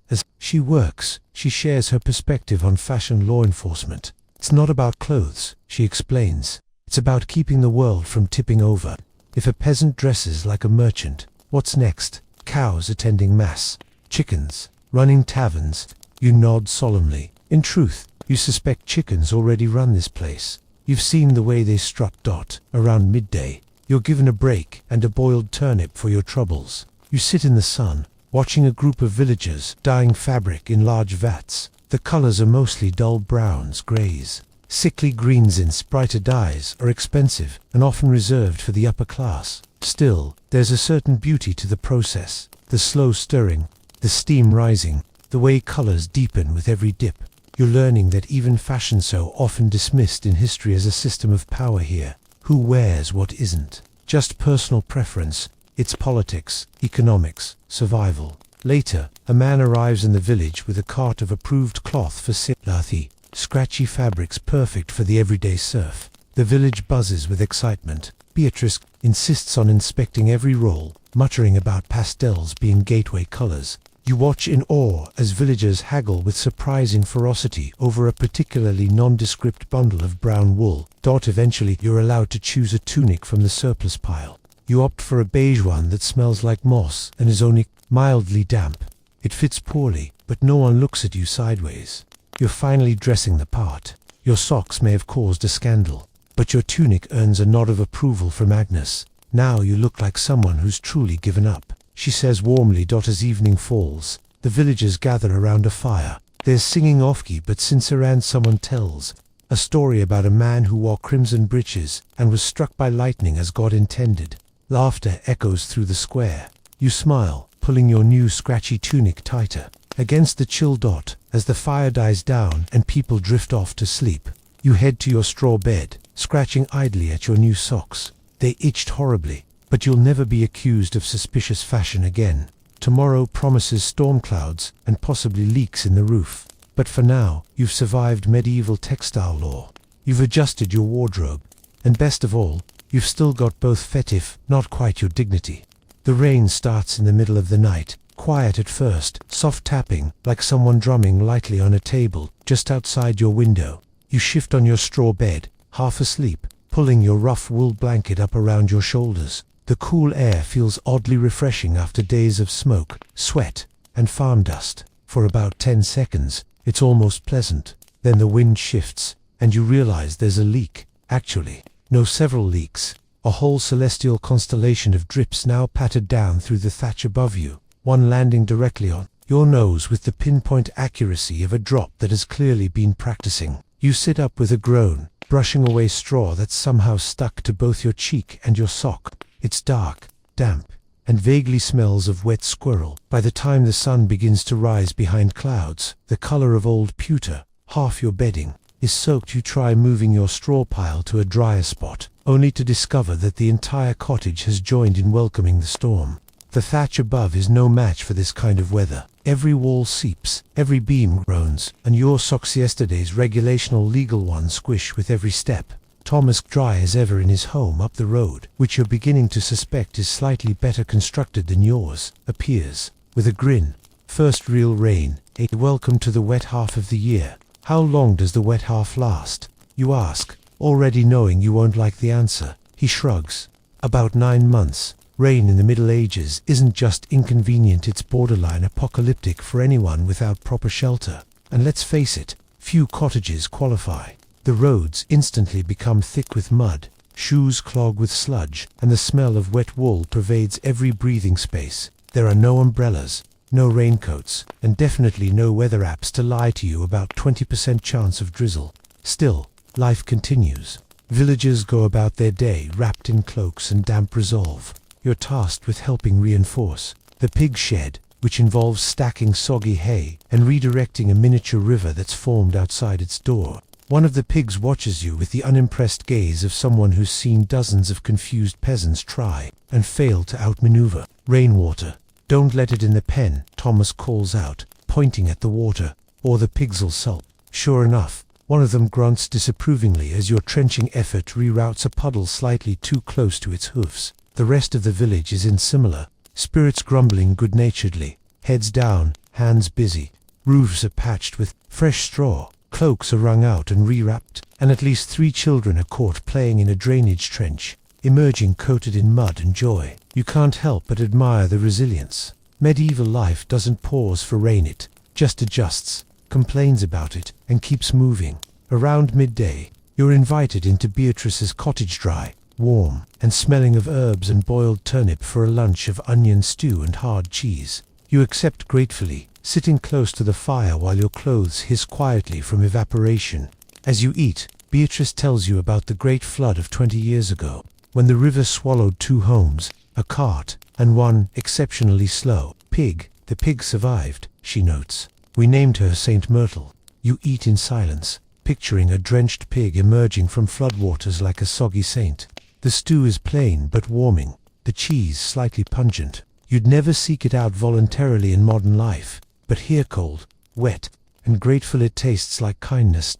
As she works, she shares her perspective on fashion law enforcement. "It's not about clothes," she explains. "It's about keeping the world from tipping over. If a peasant dresses like a merchant, what's next? Cows attending mass, chickens running taverns." You nod solemnly. In truth, you suspect chickens already run this place. You've seen the way they strut. Around midday, you're given a break and a boiled turnip for your troubles. You sit in the sun, watching a group of villagers dyeing fabric in large vats. The colors are mostly dull browns, grays. Sickly greens in brighter dyes are expensive and often reserved for the upper class. Still, there's a certain beauty to the process. The slow stirring, the steam rising, the way colors deepen with every dip. You're learning that even fashion, so often dismissed in history as a system of power here, who wears what isn't just personal preference, it's politics, economics, survival. Later, a man arrives in the village with a cart of approved cloth for Silathi, scratchy fabrics perfect for the everyday serf. The village buzzes with excitement. Beatrice insists on inspecting every roll, muttering about pastels being gateway colors. You watch in awe as villagers haggle with surprising ferocity over a particularly nondescript bundle of brown wool. Eventually, you're allowed to choose a tunic from the surplus pile. You opt for a beige one that smells like moss and is only mildly damp. It fits poorly, but no one looks at you sideways. You're finally dressing the part. Your socks may have caused a scandal, but your tunic earns a nod of approval from Agnes. "Now you look like someone who's truly given up," she says warmly. As evening falls, the villagers gather around a fire. There's singing off-key but sincere, and someone tells a story about a man who wore crimson breeches and was struck by lightning as God intended. Laughter echoes through the square. You smile, pulling your new scratchy tunic tighter against the chill. As the fire dies down and people drift off to sleep, you head to your straw bed, scratching idly at your new socks. They itched horribly, but you'll never be accused of suspicious fashion again. Tomorrow promises storm clouds and possibly leaks in the roof. But for now, you've survived medieval textile law. You've adjusted your wardrobe. And best of all, you've still got both fetif, not quite your dignity. The rain starts in the middle of the night, quiet at first, soft tapping, like someone drumming lightly on a table just outside your window. You shift on your straw bed, half asleep, pulling your rough wool blanket up around your shoulders. The cool air feels oddly refreshing after days of smoke, sweat, and farm dust. For about 10 seconds, it's almost pleasant. Then the wind shifts, and you realize there's a leak. Actually, no, several leaks. A whole celestial constellation of drips now pattered down through the thatch above you, one landing directly on your nose with the pinpoint accuracy of a drop that has clearly been practicing. You sit up with a groan, brushing away straw that's somehow stuck to both your cheek and your sock. It's dark, damp, and vaguely smells of wet squirrel. By the time the sun begins to rise behind clouds, the color of old pewter, half your bedding, is soaked. You try moving your straw pile to a drier spot, only to discover that the entire cottage has joined in welcoming the storm. The thatch above is no match for this kind of weather. Every wall seeps, every beam groans, and your socks, yesterday's regulational legal ones, squish with every step. Thomas, dry as ever in his home up the road, which you're beginning to suspect is slightly better constructed than yours, appears, with a grin. First real rain, a welcome to the wet half of the year. How long does the wet half last? You ask, already knowing you won't like the answer. He shrugs. About 9 months. Rain in the Middle Ages isn't just inconvenient, it's borderline apocalyptic for anyone without proper shelter. And let's face it, few cottages qualify. The roads instantly become thick with mud, shoes clog with sludge, and the smell of wet wool pervades every breathing space. There are no umbrellas, no raincoats, and definitely no weather apps to lie to you about 20% chance of drizzle. Still, life continues. Villagers go about their day wrapped in cloaks and damp resolve. You're tasked with helping reinforce the pig shed, which involves stacking soggy hay and redirecting a miniature river that's formed outside its door. One of the pigs watches you with the unimpressed gaze of someone who's seen dozens of confused peasants try and fail to outmaneuver. Rainwater. Don't let it in the pen, Thomas calls out, pointing at the water, or the pigs'll sulk. Sure enough, One of them grunts disapprovingly as your trenching effort reroutes a puddle slightly too close to its hoofs. The rest of the village is in similar, spirits grumbling good-naturedly, heads down, hands busy. Roofs are patched with fresh straw, cloaks are wrung out and rewrapped, and at least 3 children are caught playing in a drainage trench, emerging coated in mud and joy. You can't help but admire the resilience. Medieval life doesn't pause for rain, it just adjusts, complains about it, and keeps moving. Around midday, you're invited into Beatrice's cottage, dry, warm, and smelling of herbs and boiled turnip for a lunch of onion stew and hard cheese. You accept gratefully, sitting close to the fire while your clothes hiss quietly from evaporation. As you eat, Beatrice tells you about the great flood of 20 years ago, when the river swallowed 2 homes, a cart, and 1 exceptionally slow pig. The pig survived, she notes. We named her Saint Myrtle. You eat in silence, picturing a drenched pig emerging from floodwaters like a soggy saint. The stew is plain but warming, the cheese slightly pungent. You'd never seek it out voluntarily in modern life, but here cold, wet, and grateful it tastes like kindness.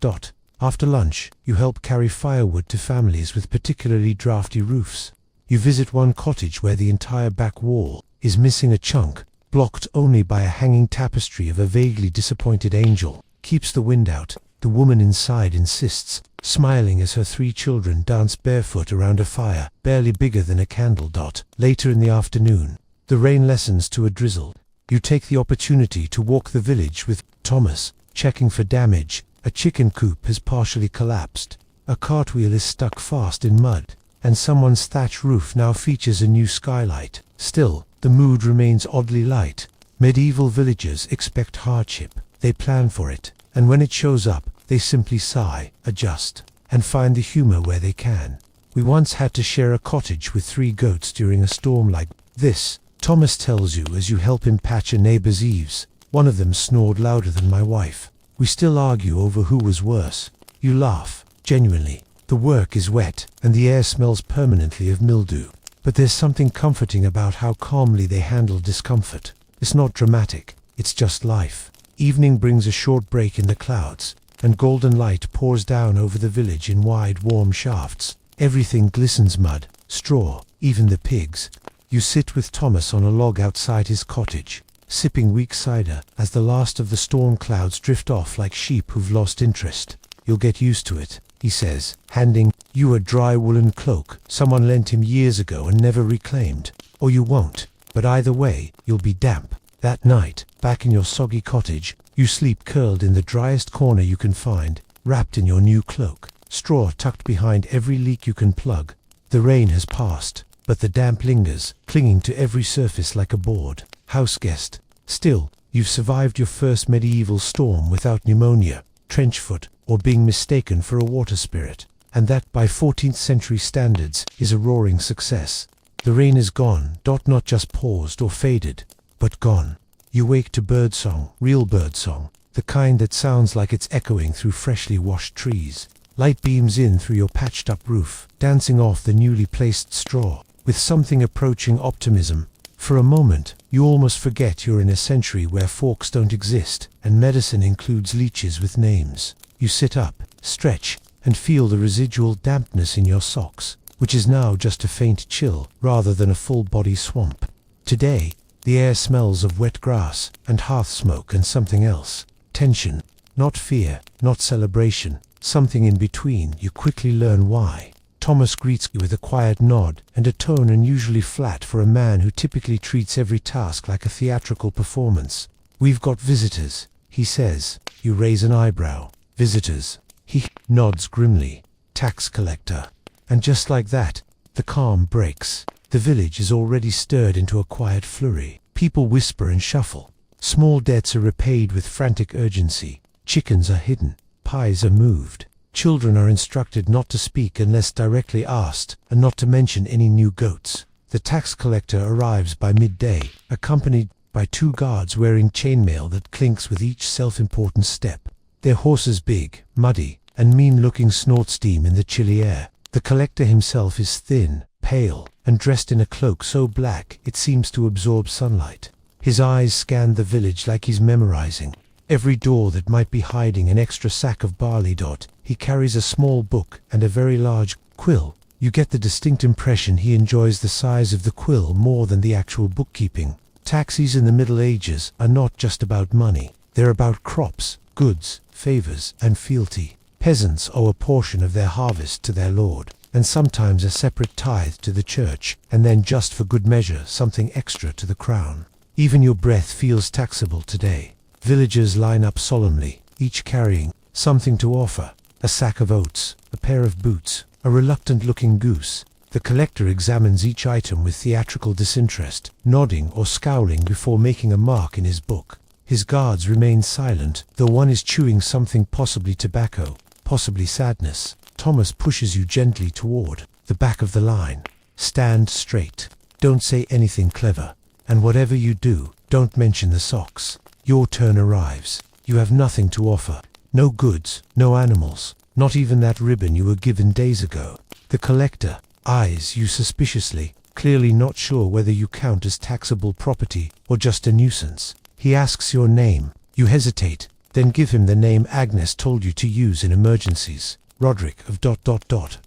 After lunch, you help carry firewood to families with particularly drafty roofs. You visit one cottage where the entire back wall is missing a chunk, blocked only by a hanging tapestry of a vaguely disappointed angel. Keeps the wind out, the woman inside insists, smiling as her 3 children dance barefoot around a fire barely bigger than a candle. Later in the afternoon, the rain lessens to a drizzle. You take the opportunity to walk the village with Thomas, checking for damage. A chicken coop has partially collapsed, a cartwheel is stuck fast in mud, and someone's thatch roof now features a new skylight. Still, the mood remains oddly light. Medieval villagers expect hardship, they plan for it, and when it shows up, they simply sigh, adjust, and find the humor where they can. We once had to share a cottage with 3 goats during a storm like this, Thomas tells you as you help him patch a neighbor's eaves. One of them snored louder than my wife. We still argue over who was worse. You laugh, genuinely. The work is wet, and the air smells permanently of mildew. But there's something comforting about how calmly they handle discomfort. It's not dramatic, it's just life. Evening brings a short break in the clouds, and golden light pours down over the village in wide, warm shafts. Everything glistens: mud, straw, even the pigs. You sit with Thomas on a log outside his cottage, sipping weak cider as the last of the storm clouds drift off like sheep who've lost interest. You'll get used to it, he says, handing you a dry woolen cloak someone lent him years ago and never reclaimed. Or you won't, but either way, you'll be damp. That night, back in your soggy cottage, you sleep curled in the driest corner you can find, wrapped in your new cloak, straw tucked behind every leak you can plug. The rain has passed, but the damp lingers, clinging to every surface like a bored house guest. Still, you've survived your first medieval storm without pneumonia, trenchfoot, or being mistaken for a water spirit, and that, by 14th century standards, is a roaring success. The rain is gone, not just paused or faded, but gone. You wake to birdsong, real birdsong, the kind that sounds like it's echoing through freshly washed trees. Light beams in through your patched-up roof, dancing off the newly placed straw, with something approaching optimism. For a moment, you almost forget you're in a century where forks don't exist, and medicine includes leeches with names. You sit up, stretch, and feel the residual dampness in your socks, which is now just a faint chill rather than a full-body swamp. Today, the air smells of wet grass and hearth smoke and something else. Tension, not fear, not celebration, something in between. You quickly learn why. Thomas greets you with a quiet nod and a tone unusually flat for a man who typically treats every task like a theatrical performance. "We've got visitors," he says. You raise an eyebrow. "Visitors?" He nods grimly. "Tax collector." And just like that, the calm breaks. The village is already stirred into a quiet flurry. People whisper and shuffle. Small debts are repaid with frantic urgency. Chickens are hidden. Pies are moved. Children are instructed not to speak unless directly asked, and not to mention any new goats. The tax collector arrives by midday, accompanied by 2 guards wearing chainmail that clinks with each self-important step. Their horses big, muddy, and mean-looking snort steam in the chilly air. The collector himself is thin, pale, and dressed in a cloak so black it seems to absorb sunlight. His eyes scan the village like he's memorizing. Every door that might be hiding an extra sack of barley. He carries a small book and a very large quill. You get the distinct impression he enjoys the size of the quill more than the actual bookkeeping. Taxis in the Middle Ages are not just about money. They're about crops, goods, favors, and fealty. Peasants owe a portion of their harvest to their lord, and sometimes a separate tithe to the church, and then just for good measure something extra to the crown. Even your breath feels taxable today. Villagers line up solemnly, each carrying something to offer: a sack of oats, a pair of boots, a reluctant-looking goose. The collector examines each item with theatrical disinterest, nodding or scowling before making a mark in his book. His guards remain silent, though one is chewing something, possibly tobacco, possibly sadness. Thomas pushes you gently toward the back of the line. Stand straight. Don't say anything clever. And whatever you do, don't mention the socks. Your turn arrives. You have nothing to offer. No goods, no animals, not even that ribbon you were given days ago. The collector eyes you suspiciously, clearly not sure whether you count as taxable property or just a nuisance. He asks your name. You hesitate, then give him the name Agnes told you to use in emergencies. Roderick of ...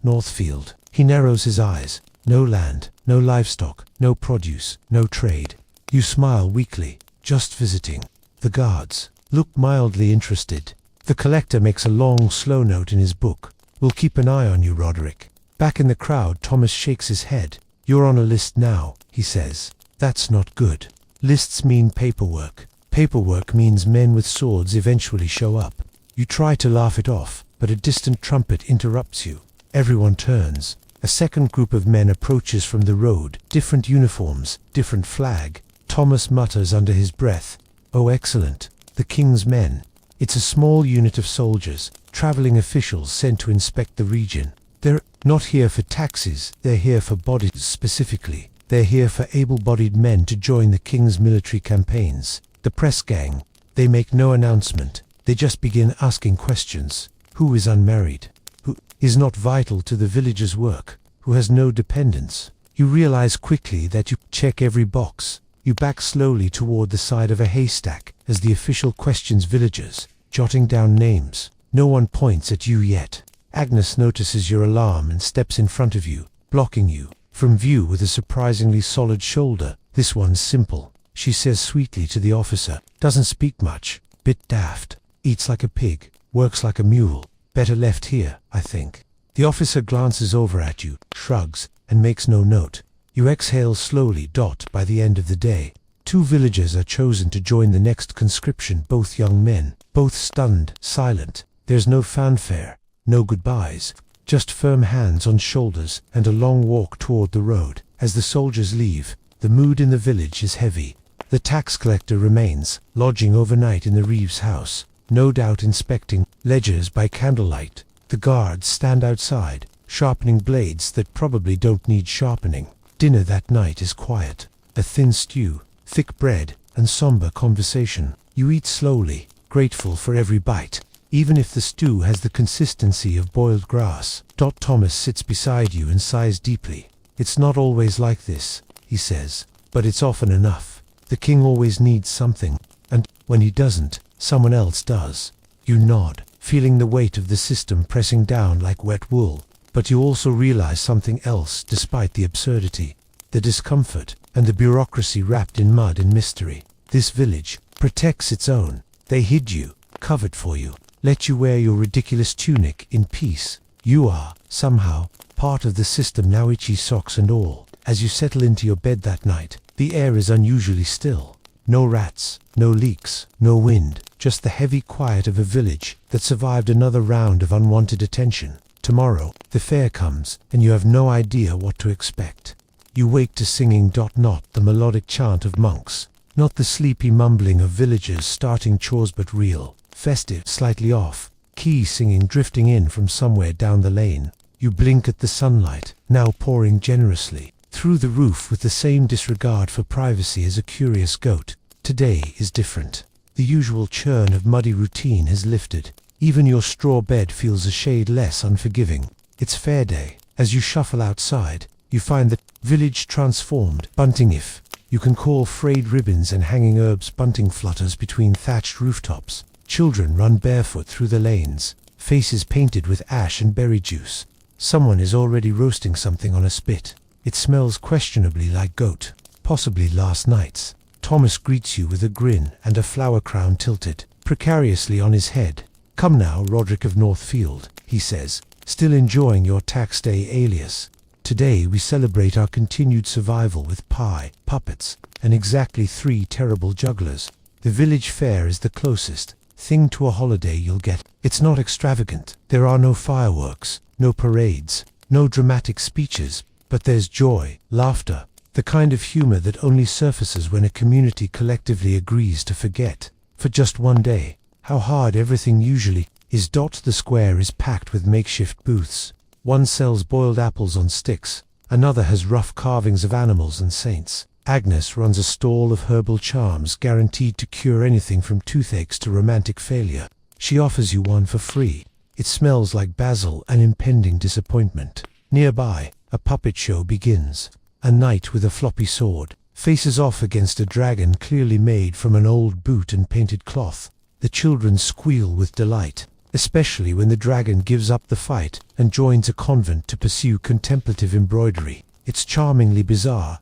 Northfield. He narrows his eyes. No land, no livestock, no produce, no trade. You smile weakly. Just visiting. The guards look mildly interested. The collector makes a long, slow note in his book. We'll keep an eye on you, Roderick. Back in the crowd, Thomas shakes his head. You're on a list now, he says. That's not good. Lists mean paperwork. Paperwork means men with swords eventually show up. You try to laugh it off, but a distant trumpet interrupts you. Everyone turns. A second group of men approaches from the road. Different uniforms, different flag. Thomas mutters under his breath, "Oh, excellent. The king's men." It's a small unit of soldiers, traveling officials sent to inspect the region. They're not here for taxes, they're here for bodies specifically. They're here for able-bodied men to join the king's military campaigns. The press gang, they make no announcement. They just begin asking questions. Who is unmarried? Who is not vital to the village's work? Who has no dependents? You realize quickly that you check every box. You back slowly toward the side of a haystack as the official questions villagers, jotting down names. No one points at you yet. Agnes notices your alarm and steps in front of you, blocking you from view with a surprisingly solid shoulder. "This one's simple," she says sweetly to the officer. "Doesn't speak much. Bit daft. Eats like a pig. Works like a mule. Better left here, I think." The officer glances over at you, shrugs, and makes no note. You exhale slowly. By the end of the day, 2 villagers are chosen to join the next conscription, both young men, both stunned, silent. There's no fanfare, no goodbyes, just firm hands on shoulders and a long walk toward the road. As the soldiers leave, the mood in the village is heavy. The tax collector remains, lodging overnight in the Reeves' house, no doubt inspecting ledgers by candlelight. The guards stand outside, sharpening blades that probably don't need sharpening. Dinner that night is quiet. A thin stew, thick bread, and somber conversation. You eat slowly, grateful for every bite, even if the stew has the consistency of boiled grass. Thomas sits beside you and sighs deeply. "It's not always like this," he says, "but it's often enough. The king always needs something, and when he doesn't, someone else does." You nod, feeling the weight of the system pressing down like wet wool. But you also realize something else despite the absurdity, the discomfort, and the bureaucracy wrapped in mud and mystery. This village protects its own. They hid you, covered for you, let you wear your ridiculous tunic in peace. You are, somehow, part of the system now, itchy socks and all. As you settle into your bed that night, the air is unusually still. No rats, no leaks, no wind, just the heavy quiet of a village that survived another round of unwanted attention. Tomorrow, the fair comes, and you have no idea what to expect. You wake to singing. Not the melodic chant of monks, not the sleepy mumbling of villagers starting chores, but real, festive, slightly off, key singing drifting in from somewhere down the lane. You blink at the sunlight, now pouring generously through the roof with the same disregard for privacy as a curious goat. Today is different. The usual churn of muddy routine has lifted. Even your straw bed feels a shade less unforgiving. It's fair day. As you shuffle outside, you find the village transformed. Bunting, if You can call frayed ribbons and hanging herbs. Bunting flutters between thatched rooftops. Children run barefoot through the lanes, faces painted with ash and berry juice. Someone is already roasting something on a spit. It smells questionably like goat, possibly last night's. Thomas greets you with a grin and a flower crown tilted precariously on his head. "Come now, Roderick of Northfield," he says, still enjoying your tax day alias. "Today we celebrate our continued survival with pie, puppets, and exactly 3 terrible jugglers. The village fair is the closest thing to a holiday you'll get. It's not extravagant. There are no fireworks, no parades, no dramatic speeches, but there's joy, laughter, the kind of humor that only surfaces when a community collectively agrees to forget, for just one day, how hard everything usually is. The square is packed with makeshift booths. One sells boiled apples on sticks, another has rough carvings of animals and saints. Agnes runs a stall of herbal charms guaranteed to cure anything from toothaches to romantic failure. She offers you one for free. It smells like basil and impending disappointment. Nearby, a puppet show begins. A knight with a floppy sword faces off against a dragon clearly made from an old boot and painted cloth. The children squeal with delight, especially when the dragon gives up the fight and joins a convent to pursue contemplative embroidery. It's charmingly bizarre.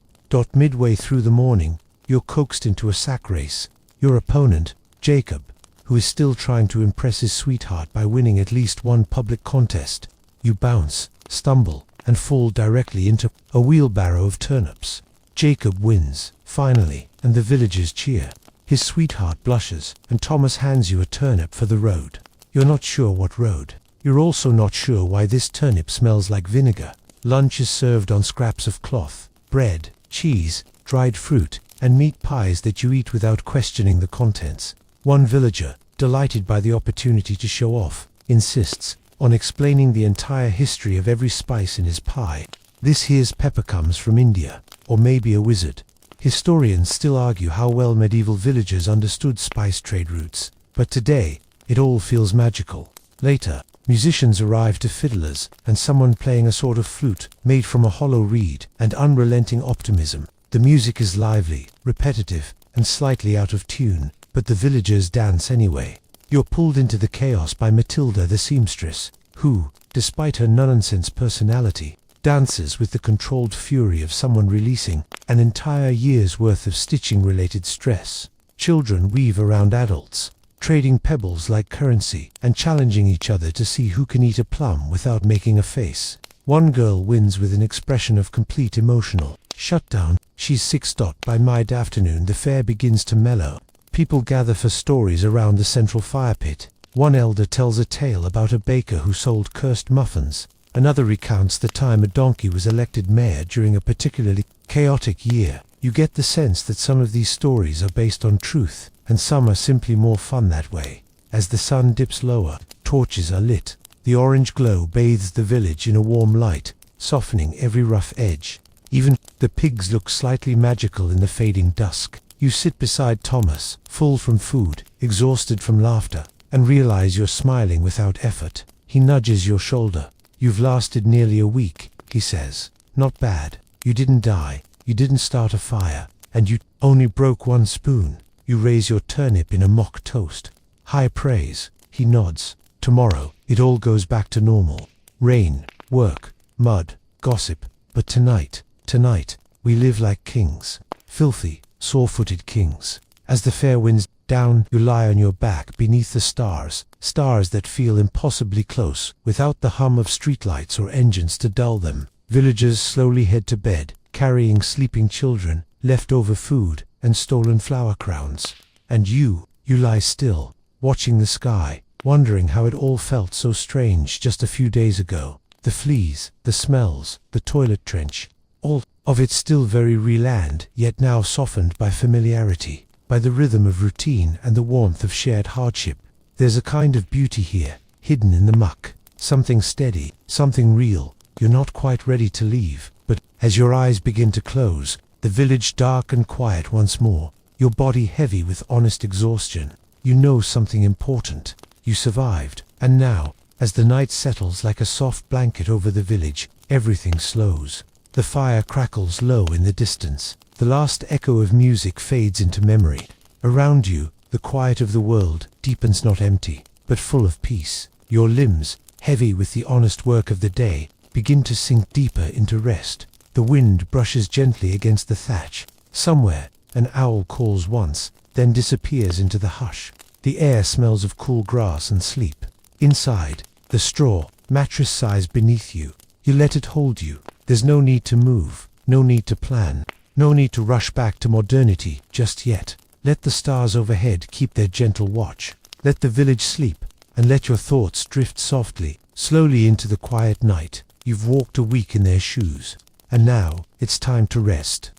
Midway through the morning, you're coaxed into a sack race. Your opponent, Jacob, who is still trying to impress his sweetheart by winning at least one public contest. You bounce, stumble, and fall directly into a wheelbarrow of turnips. Jacob wins, finally, and the villagers cheer. His sweetheart blushes, and Thomas hands you a turnip for the road. You're not sure what road. You're also not sure why this turnip smells like vinegar. Lunch is served on scraps of cloth, bread, cheese, dried fruit, and meat pies that you eat without questioning the contents. One villager, delighted by the opportunity to show off, insists on explaining the entire history of every spice in his pie. This here's pepper comes from India, or maybe a wizard. Historians still argue how well medieval villagers understood spice trade routes, but today, it all feels magical. Later, musicians arrive to fiddlers, and someone playing a sort of flute made from a hollow reed, and unrelenting optimism. The music is lively, repetitive, and slightly out of tune, but the villagers dance anyway. You're pulled into the chaos by Matilda the seamstress, who, despite her nonsense personality, dances with the controlled fury of someone releasing an entire year's worth of stitching-related stress. Children weave around adults, trading pebbles like currency, and challenging each other to see who can eat a plum without making a face. One girl wins with an expression of complete emotional shutdown. She's 6. By mid-afternoon the fair begins to mellow. People gather for stories around the central fire pit. One elder tells a tale about a baker who sold cursed muffins. Another recounts the time a donkey was elected mayor during a particularly chaotic year. You get the sense that some of these stories are based on truth, and some are simply more fun that way. As the sun dips lower, torches are lit. The orange glow bathes the village in a warm light, softening every rough edge. Even the pigs look slightly magical in the fading dusk. You sit beside Thomas, full from food, exhausted from laughter, and realize you're smiling without effort. He nudges your shoulder. "You've lasted nearly a week," he says. "Not bad. You didn't die, you didn't start a fire, and you only broke one spoon." You raise your turnip in a mock toast. "High praise." He nods. "Tomorrow, it all goes back to normal. Rain, work, mud, gossip. But tonight, we live like kings. Filthy, sore-footed kings." As the fair winds down, you lie on your back beneath the stars that feel impossibly close, without the hum of streetlights or engines to dull them. Villagers slowly head to bed, carrying sleeping children, leftover food, and stolen flower crowns. And you lie still, watching the sky, wondering how it all felt so strange just a few days ago. The fleas, the smells, the toilet trench, all of it still very real and yet now softened by familiarity, by the rhythm of routine and the warmth of shared hardship. There's a kind of beauty here, hidden in the muck, something steady, something real. You're not quite ready to leave, but as your eyes begin to close, the village dark and quiet once more, your body heavy with honest exhaustion. You know something important. You survived, and now, as the night settles like a soft blanket over the village, everything slows. The fire crackles low in the distance. The last echo of music fades into memory. Around you, the quiet of the world deepens, not empty, but full of peace. Your limbs, heavy with the honest work of the day, begin to sink deeper into rest. The wind brushes gently against the thatch. Somewhere, an owl calls once, then disappears into the hush. The air smells of cool grass and sleep. Inside, the straw mattress sighs beneath you. You let it hold you. There's no need to move, no need to plan, no need to rush back to modernity just yet. Let the stars overhead keep their gentle watch. Let the village sleep, and let your thoughts drift softly, slowly into the quiet night. You've walked a week in their shoes, and now it's time to rest.